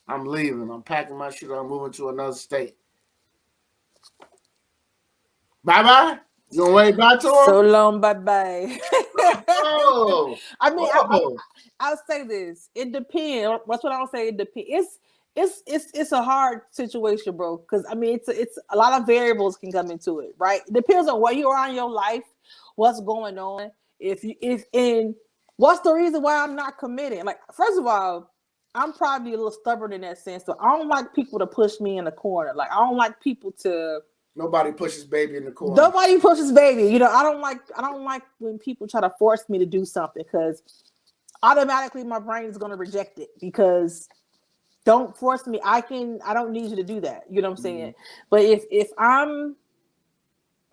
I'm leaving. I'm packing my shit. I'm moving to another state. Bye-bye. You gonna wave bye to him? So long, bye-bye. Oh, I mean, I'll say this. It depends. That's what I'll say. It depends. It's a hard situation, bro. Because I mean, it's a lot of variables can come into it, right? It depends on where you are in your life, what's going on. And what's the reason why I'm not committing? Like, first of all, I'm probably a little stubborn in that sense. So I don't like people to push me in the corner. Like, I don't like people to. Nobody pushes baby in the corner. Nobody pushes baby. I don't like when people try to force me to do something because automatically my brain is going to reject it because don't force me. I don't need you to do that. You know what I'm saying? But if I'm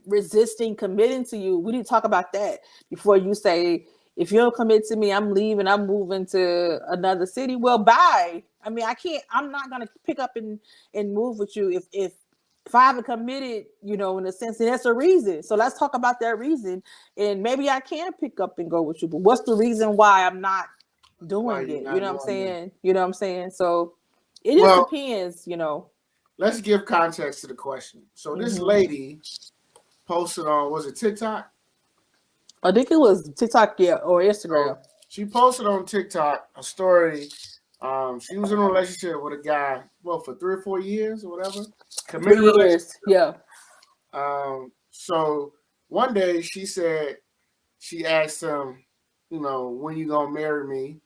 resisting committing to you, we need to talk about that before you say, if you don't commit to me, I'm leaving, I'm moving to another city. Well, bye. I mean, I'm not going to pick up and move with you if I haven't committed, in a sense, and that's a reason. So let's talk about that reason. And maybe I can pick up and go with you, but what's the reason why I'm not doing it? You know what I'm saying? You know what I'm saying? So it just depends, Let's give context to the question. So this lady posted on, was it TikTok? I think it was TikTok, yeah, or Instagram. So she posted on TikTok a story. She was in a relationship with a guy, for 3 or 4 years or whatever. 3 years, yeah. So one day she asked him, when you gonna marry me?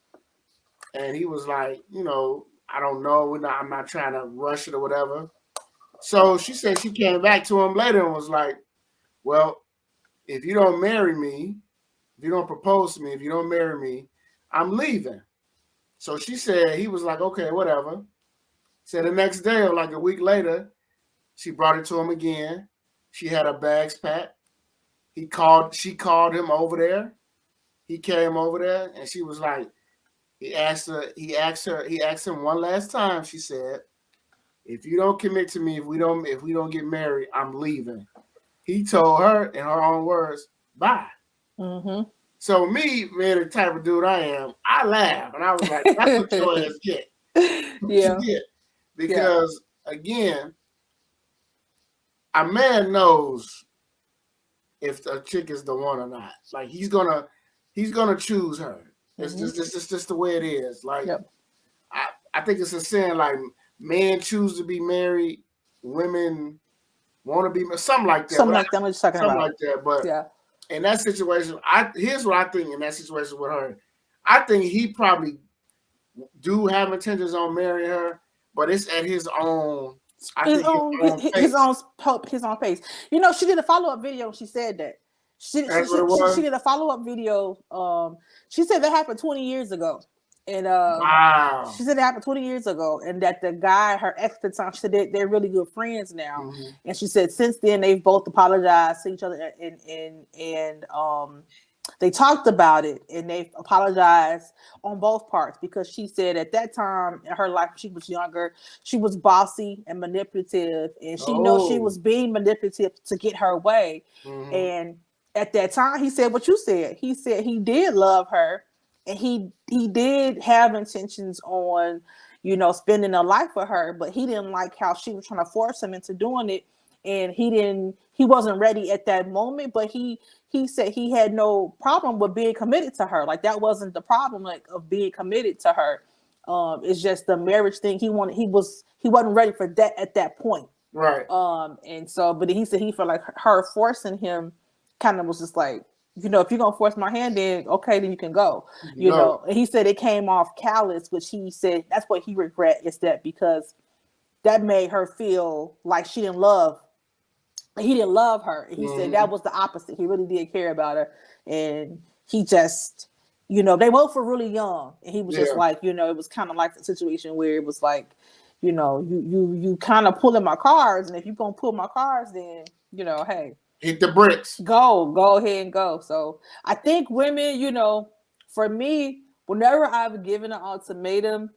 And he was like, I don't know. I'm not trying to rush it or whatever. So she said she came back to him later and was like, well, if you don't marry me, if you don't propose to me, if you don't marry me, I'm leaving. So she said, he was like, okay, whatever. So the next day or like a week later, she brought it to him again. She had her bags packed. She called him over there. He came over there and she was like, he asked him one last time. She said, if you don't commit to me, if we don't get married, I'm leaving. He told her in her own words, bye. Mm-hmm. So me, man, the type of dude I am, I laugh and I was like, that's what your ass get. Yeah. Because again, a man knows if a chick is the one or not. Like he's gonna choose her. It's just the way it is. Like I think it's a saying like men choose to be married, women want to be something like that. Something like that. I'm just talking about. Like that. But in that situation, here's what I think in that situation with her. I think he probably do have intentions on marrying her, but it's at his own. His own pace. She did a follow-up video and she said that. She did a follow-up video. She said that happened 20 years ago. And wow. She said it happened 20 years ago, and that the guy, her ex at the time, she said they're really good friends now. Mm-hmm. And she said since then they've both apologized to each other and they talked about it and they apologized on both parts because she said at that time in her life when she was younger, she was bossy and manipulative, and she knows she was being manipulative to get her way. Mm-hmm. And at that time, he said what you said. He said he did love her, and he did have intentions on, spending a life with her, but he didn't like how she was trying to force him into doing it, and he wasn't ready at that moment. But he said he had no problem with being committed to her. Like that wasn't the problem, like of being committed to her. It's just the marriage thing. He wasn't ready for that at that point. Right. And so, but he said he felt like her forcing him kind of was just like, if you're gonna force my hand, then okay, then you can go. And he said it came off callous, which he said that's what he regret, is that because that made her feel like he didn't love her. And he said that was the opposite. He really did care about her, and he just, they both were really young, and he was just like, it was kind of like the situation where it was like, you kind of pulling my cards, and if you're gonna pull my cards, then hey, hit the bricks. Go ahead and go. So I think women, for me, whenever I've given an ultimatum,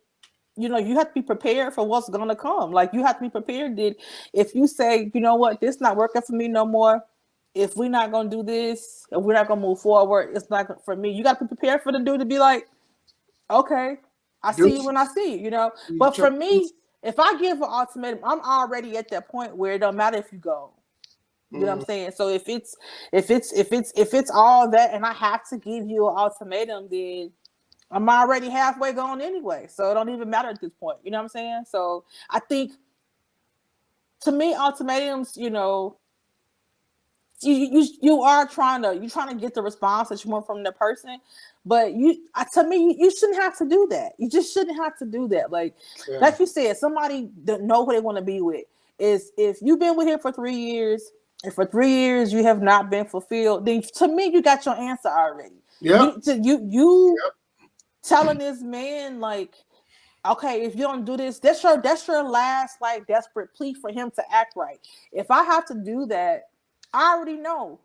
you have to be prepared for what's gonna come. Like you have to be prepared that if you say, you know what, this not working for me no more. If we're not gonna do this, if we're not gonna move forward, it's not for me. You got to be prepared for the dude to be like, okay, I see you when I see you. But for me, if I give an ultimatum, I'm already at that point where it don't matter if you go. You know what I'm saying? So if it's all that, and I have to give you an ultimatum, then I'm already halfway gone anyway. So it don't even matter at this point. You know what I'm saying? So I think, to me, ultimatums, you are trying to get the response that you want from the person, but to me, you shouldn't have to do that. You just shouldn't have to do that. Like you said, somebody that know who they want to be with is, if you've been with him for 3 years. And for 3 years you have not been fulfilled, then to me you got your answer already. You telling this man like, okay, if you don't do this, that's your last like desperate plea for him to act right. If I have to do that, I already know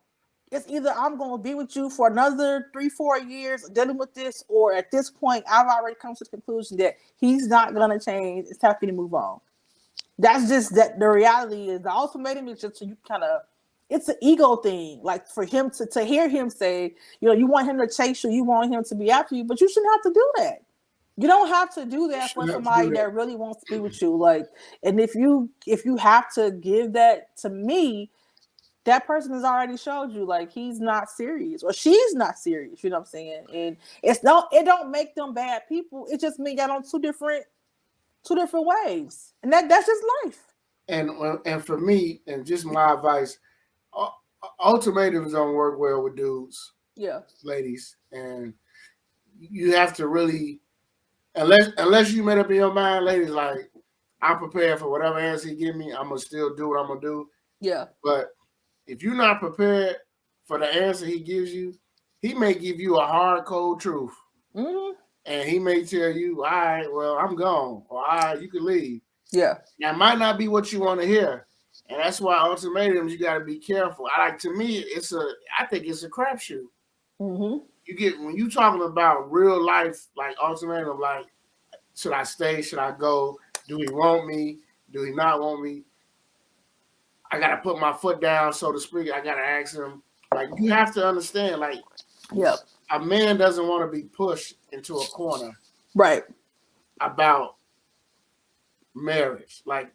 it's either I'm going to be with you for another 3-4 years dealing with this, or at this point I've already come to the conclusion that he's not going to change. It's time for you to move on. That's just that. The reality is the ultimatum is just so you kind of, it's an ego thing. Like for him to hear him say, you want him to chase you want him to be after you, but you shouldn't have to do that. You don't have to do that for somebody that really wants to be with you. Like, and if you have to give that to me, that person has already showed you like he's not serious or she's not serious. You know what I'm saying? And it don't make them bad people. It just means y'all on two different ways, and that's just life. And for me, and just my advice, ultimatums don't work well with dudes. Yeah, ladies, and you have to really, unless you made up in your mind, ladies, like I'm prepared for whatever answer he give me, I'm gonna still do what I'm gonna do. Yeah. But if you're not prepared for the answer he gives you, he may give you a hard, cold truth. Mm-hmm. And he may tell you, all right, well, I'm gone. Or all right, you can leave. Yeah. That might not be what you want to hear. And that's why ultimatums, you got to be careful. To me, I think it's a crapshoot. Mm-hmm. When you talking about real life, like ultimatum, like, should I stay? Should I go? Do he want me? Do he not want me? I got to put my foot down, so to speak. I got to ask him. Like, you have to understand, like, a man doesn't want to be pushed into a corner, right? About marriage. Like,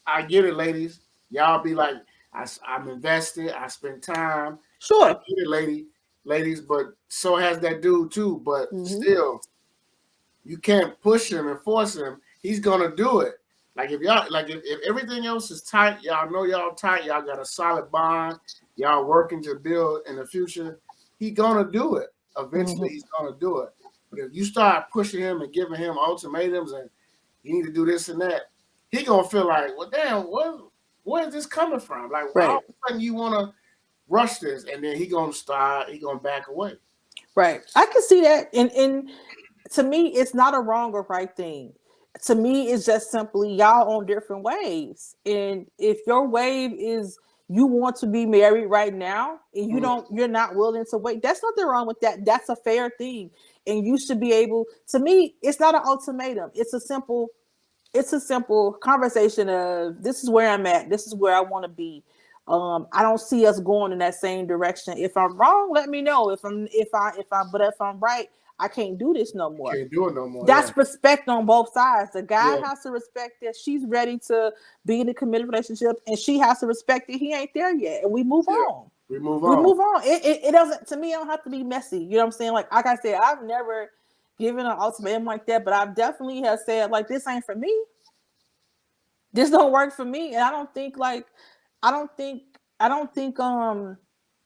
I get it, ladies. Y'all be like, I'm invested. I spend time. Sure, I get it, ladies. But so has that dude too. But still, you can't push him and force him. He's gonna do it. Like if everything else is tight, y'all know y'all tight. Y'all got a solid bond. Y'all working to build in the future. He gonna do it. Eventually, he's gonna do it. But if you start pushing him and giving him ultimatums and you need to do this and that, he gonna feel like, well, damn, where is this coming from? Like, all of a sudden you want to rush this, and then he gonna back away. Right. I can see that. And to me, it's not a wrong or right thing. To me, it's just simply y'all on different waves. And if your wave is you want to be married right now and you're not willing to wait, that's nothing wrong with that. That's a fair thing. And you should be able, to me, it's not an ultimatum. It's a simple conversation of, this is where I'm at. This is where I want to be. I don't see us going in that same direction. If I'm wrong, let me know. But if I'm right, I can't do this no more. Can't do it no more. That's respect on both sides. The guy Yeah. has to respect that she's ready to be in a committed relationship, and she has to respect that he ain't there yet. And we move on. We move We on. move on. It doesn't, to me, it don't have to be messy. You know what I'm saying? Like I said, I've never given an ultimatum like that, but I've definitely have said, like, this ain't for me. This don't work for me. And I don't think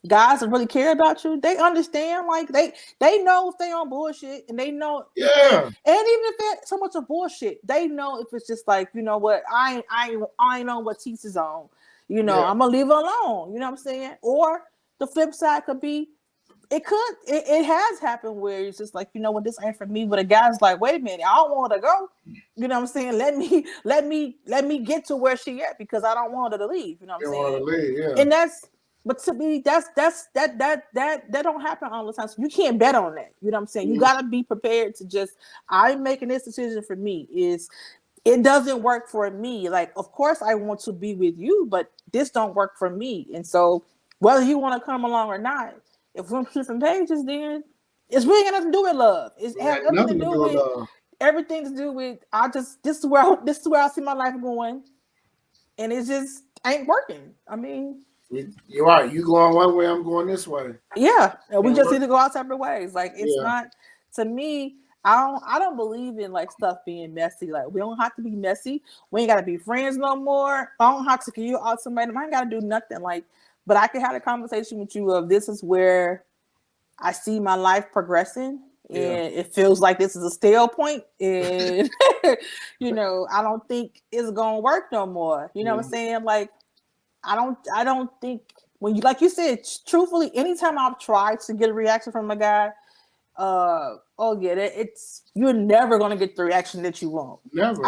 guys really care about you. They understand, like they know if they on bullshit, and they know and even if it's so much of bullshit, they know if it's just like, you know what, I ain't on what Tise is on. You know, I'm gonna leave it alone. You know what I'm saying? Or the flip side could be, it has happened where it's just like, you know what, this ain't for me. But a guy's like, wait a minute, I don't want her to go. You know what I'm saying? Let me get to where she at, because I don't want her to leave. You know what I'm saying? Want to leave, yeah. And but to me, that don't happen all the time. So you can't bet on that. You know what I'm saying? You gotta be prepared to just, I'm making this decision for me. It doesn't work for me. Like, of course I want to be with you, but this don't work for me. And so whether you want to come along or not, if we're on different pages, then it's really got nothing to do with love. It has nothing to do with love. Everything to do with, this is where I see my life going, and it just ain't working. I mean, you're right. You going one way, I'm going this way. Yeah, we just need to go our separate ways. Like, it's not, to me, I don't believe in like stuff being messy. Like, we don't have to be messy. We ain't gotta be friends no more. I don't have to give you an ultimatum. I ain't gotta do nothing. Like, but I can have a conversation with you of, this is where I see my life progressing, and it feels like this is a stale point, and you know, I don't think it's gonna work no more. You know what I'm saying? Like, I don't think, when you, like you said, truthfully, anytime I've tried to get a reaction from a guy, it's, you're never gonna get the reaction that you want. Never.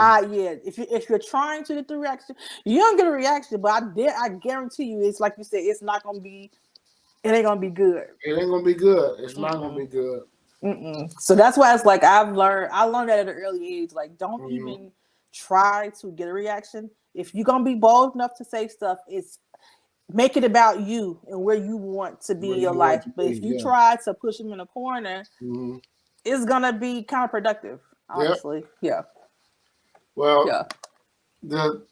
If you're trying to get the reaction, you don't get a reaction. But I guarantee you, it's like you said, it ain't gonna be good. It ain't gonna be good. It's not gonna be good. So that's why it's like, I learned that at an early age. Like, don't even try to get a reaction. If you're gonna be bold enough to say stuff, it's, make it about you and where you want to be in your life. But if you try to push them in a corner, it's gonna be counterproductive, honestly. Well, the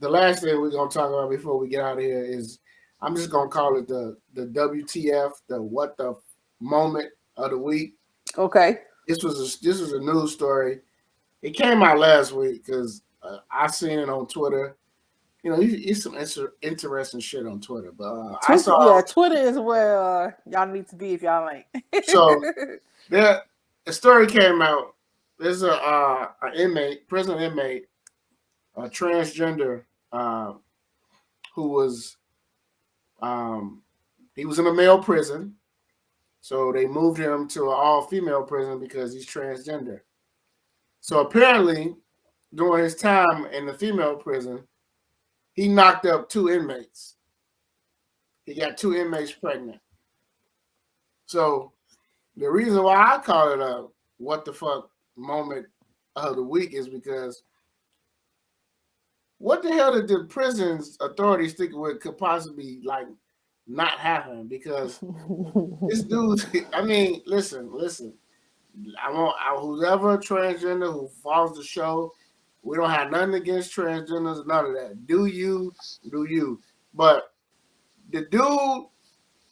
last thing we're gonna talk about before we get out of here is, I'm just gonna call it the WTF, the what the moment of the week. Okay. This was a news story. It came out last week because I seen it on Twitter. You know, it's some interesting shit on Twitter. But I saw, Twitter is where y'all need to be if y'all ain't. So a story came out. There's an inmate, prison inmate, a transgender, who was he was in a male prison, so they moved him to an all-female prison because he's transgender. So apparently, during his time in the female prison, he knocked up 2 inmates. He got 2 inmates pregnant. So the reason why I call it a what the fuck moment of the week is because, what the hell did the prison's authorities think it could possibly like not happen? Because this dude, I mean, listen. I want whoever transgender who follows the show. We don't have nothing against transgenders, none of that. Do you? But the dude,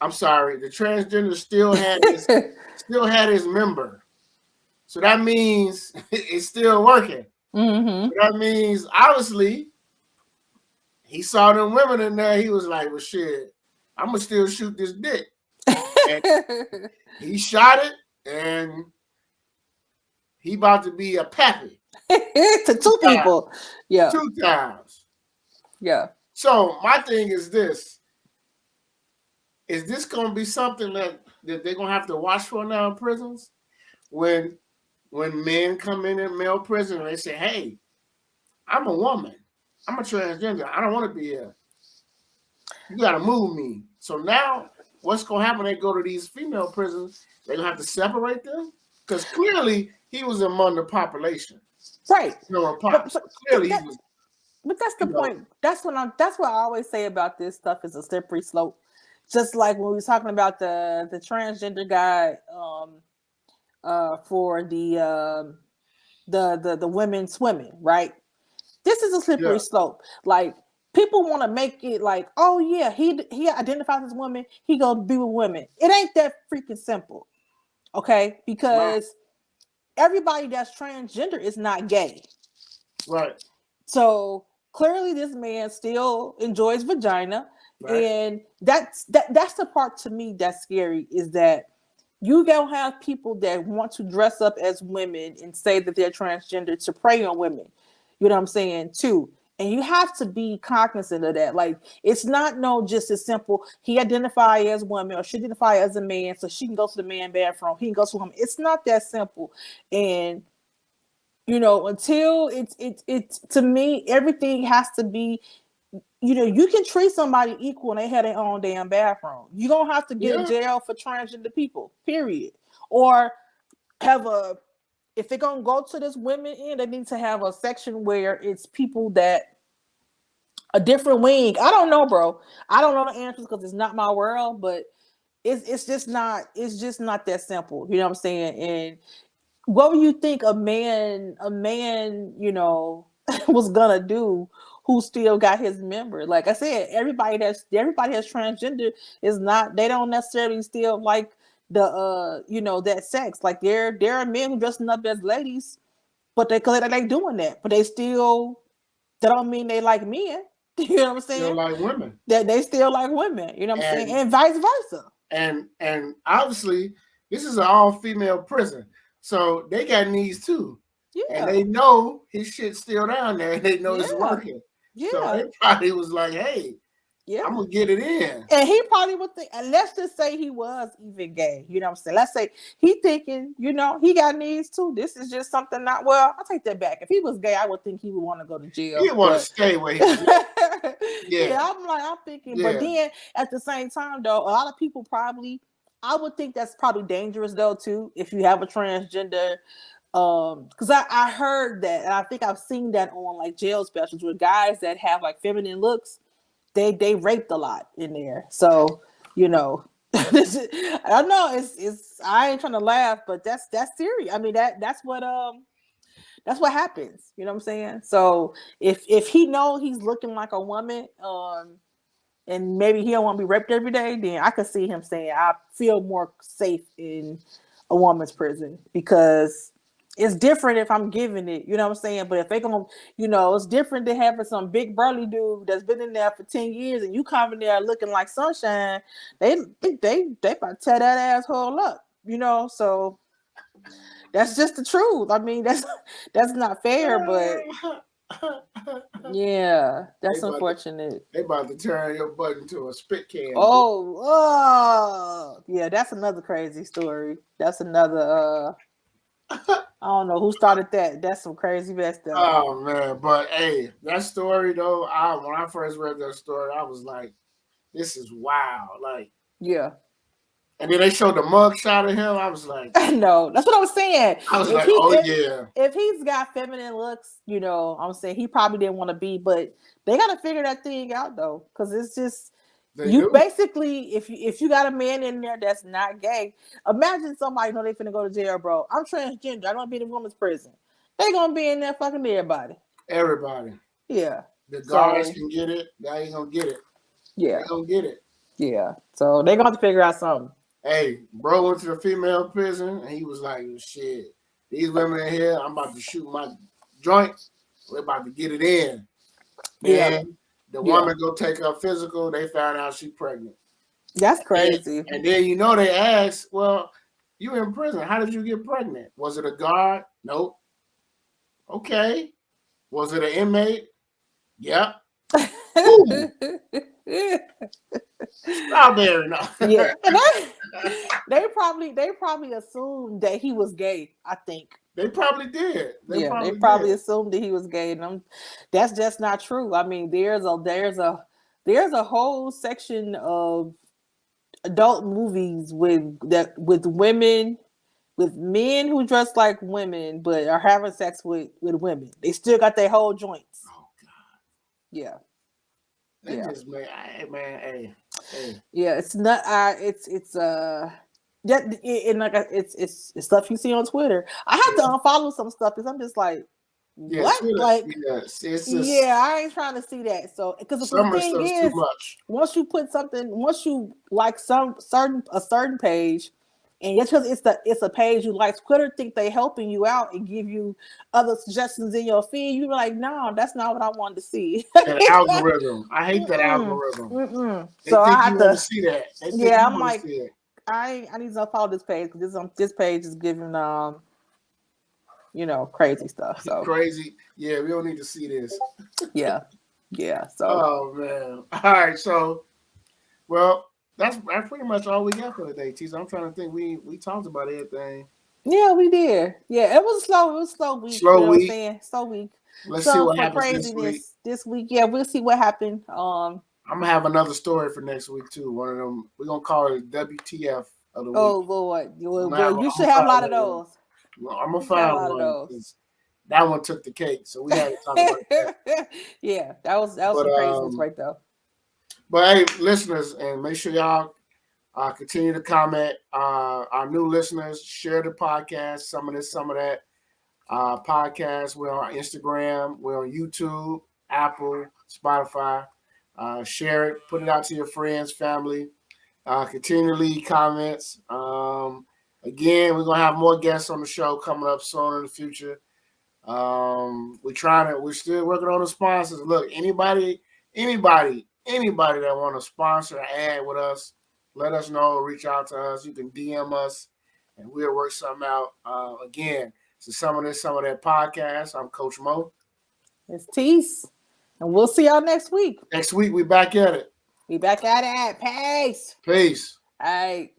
I'm sorry, the transgender still had his member. So that means it's still working. So that means obviously he saw them women in there. He was like, well, shit, I'm gonna still shoot this dick. And he shot it, and he about to be a pappy. To 2 people. Yeah. 2 times. Yeah. So my thing is this. Is this going to be something that they're going to have to watch for now in prisons? When men come in male prison and they say, hey, I'm a woman. I'm a transgender. I don't want to be here. You got to move me. So now what's going to happen when they go to these female prisons? They're going to have to separate them? Because clearly he was among the population. Right. Clearly he was. But that's the point. That's what I always say about this stuff is a slippery slope. Just like when we were talking about the transgender guy for the women swimming, right? This is a slippery slope. Like people want to make it like, oh yeah, he identifies as women, he gonna be with women. It ain't that freaking simple, okay? Because everybody that's transgender is not gay, right? So clearly, this man still enjoys vagina, and that's the part to me that's scary. Is that you gonna have people that want to dress up as women and say that they're transgender to prey on women. You know what I'm saying too. And you have to be cognizant of that. Like, it's not just as simple. He identify as woman or she identify as a man, so she can go to the man bathroom. He can go to him. It's not that simple. And until it's to me, everything has to be. You can treat somebody equal and they have their own damn bathroom. You don't have to get in jail for transgender people. Period. Or if they're gonna go to this women end, they need to have a section where it's people that a different wing. I don't know, bro. I don't know the answers because it's not my world, but it's just not that simple. You know what I'm saying? And what would you think a man, was gonna do who still got his member? Like I said, everybody that's transgender is not, they don't necessarily still like the that sex. Like there are men who dressing up as ladies, but they like doing that, but that don't mean they like men. You know what I'm saying? Still like women. That they still like women, you know what I'm saying? And vice versa. And obviously this is an all-female prison. So they got needs too. Yeah. And they know his shit's still down there. And they know it's working. Yeah. So they probably was like, hey, I'm going to get it in. And he probably would think, and let's just say he was even gay. You know what I'm saying? Let's say he thinking, he got needs too. This is just something not, well, I'll take that back. If he was gay, I would think he would want to go to jail. He would want to stay where he was. I'm thinking, but then at the same time though, a lot of people probably, I would think that's probably dangerous though too, if you have a transgender, because I heard that, and I think I've seen that on like jail specials where guys that have like feminine looks, they raped a lot in there. So I know it's I ain't trying to laugh, but that's serious. I mean that's what happens. You know what I'm saying? So if he know he's looking like a woman, and maybe he don't want to be raped every day, then I could see him saying, I feel more safe in a woman's prison, because it's different if I'm giving it, you know what I'm saying? But if they gonna, it's different than having some big burly dude that's been in there for 10 years and you come in there looking like sunshine, they about to tear that asshole up, so that's just the truth. I mean, that's not fair, but yeah, that's unfortunate. They about to turn your butt into a spit can. Oh, yeah, that's another crazy story. That's another I don't know who started that. That's some crazy mess though. Oh man, but hey, that story though, when I first read that story, I was like, this is wild. Like, yeah. And then they showed the mug shot of him. I was like, no, that's what I was saying. I was if he's got feminine looks, I'm saying he probably didn't want to be, but they got to figure that thing out though, because it's just basically, if you got a man in there that's not gay, imagine somebody know they finna go to jail, bro. I'm transgender. I don't be in a woman's prison. They gonna be in there fucking everybody. Everybody. Yeah. The guards can get it. They ain't gonna get it. Yeah. They gonna get it. Yeah. So they gonna have to figure out something. Hey, bro went to the female prison and he was like, shit, these women in here, I'm about to shoot my joint. We're about to get it in. And the woman go take her physical. They found out she's pregnant. That's crazy. And then they asked, well, you in prison. How did you get pregnant? Was it a guard? Nope. Okay. Was it an inmate? Yep. Strawberry, no. Yeah. They probably assumed that he was gay, I think. They probably did. They probably assumed that he was gay, and that's just not true. I mean, there's a whole section of adult movies with women, with men who dress like women but are having sex with women. They still got their whole joints. Oh God! Yeah. That just man, hey. Yeah, it's not. Yeah, and like it's stuff you see on Twitter. I have to unfollow some stuff because I'm just like, what? Twitter, like, it's just, I ain't trying to see that. So, because the thing is, too much. once you like a certain page, and just because it's a page you like, Twitter think they helping you out and give you other suggestions in your feed. You're like, no, that's not what I wanted to see. That algorithm, I hate that algorithm. They So think I you have want to see that. They think yeah, you I'm want like, to see it. I need to follow this page because this page is giving crazy stuff. So crazy. Yeah, we don't need to see this. yeah. So oh man. All right. So, well, that's pretty much all we got for today, Tise. I'm trying to think. We talked about everything. Yeah, we did. Yeah, it was a slow week. Slow you know week. What I'm saying? Slow week. Let's see So what for happens craziness this week, yeah, we'll see what happened. I'm gonna have another story for next week too. One of them. We're gonna call it WTF of the week. Oh Lord, you should have a lot of those. I'm gonna find one because that one took the cake. So we had to talk about that. Yeah, that was some craziness right there. But hey, listeners, and make sure y'all continue to comment. Our new listeners, share the podcast. Some of this, some of that. Podcast. We're on Instagram. We're on YouTube, Apple, Spotify. Share it. Put it out to your friends, family. Continue to leave comments. Again, we're gonna have more guests on the show coming up soon in the future. We're still working on the sponsors. Look, anybody that want to sponsor an ad with us, let us know. Reach out to us. You can DM us, and we'll work something out. Again, so some of that podcast. I'm Coach Moe. It's Tise, and we'll see y'all next week. Next week we back at it. We back at it. Peace. Peace. All right.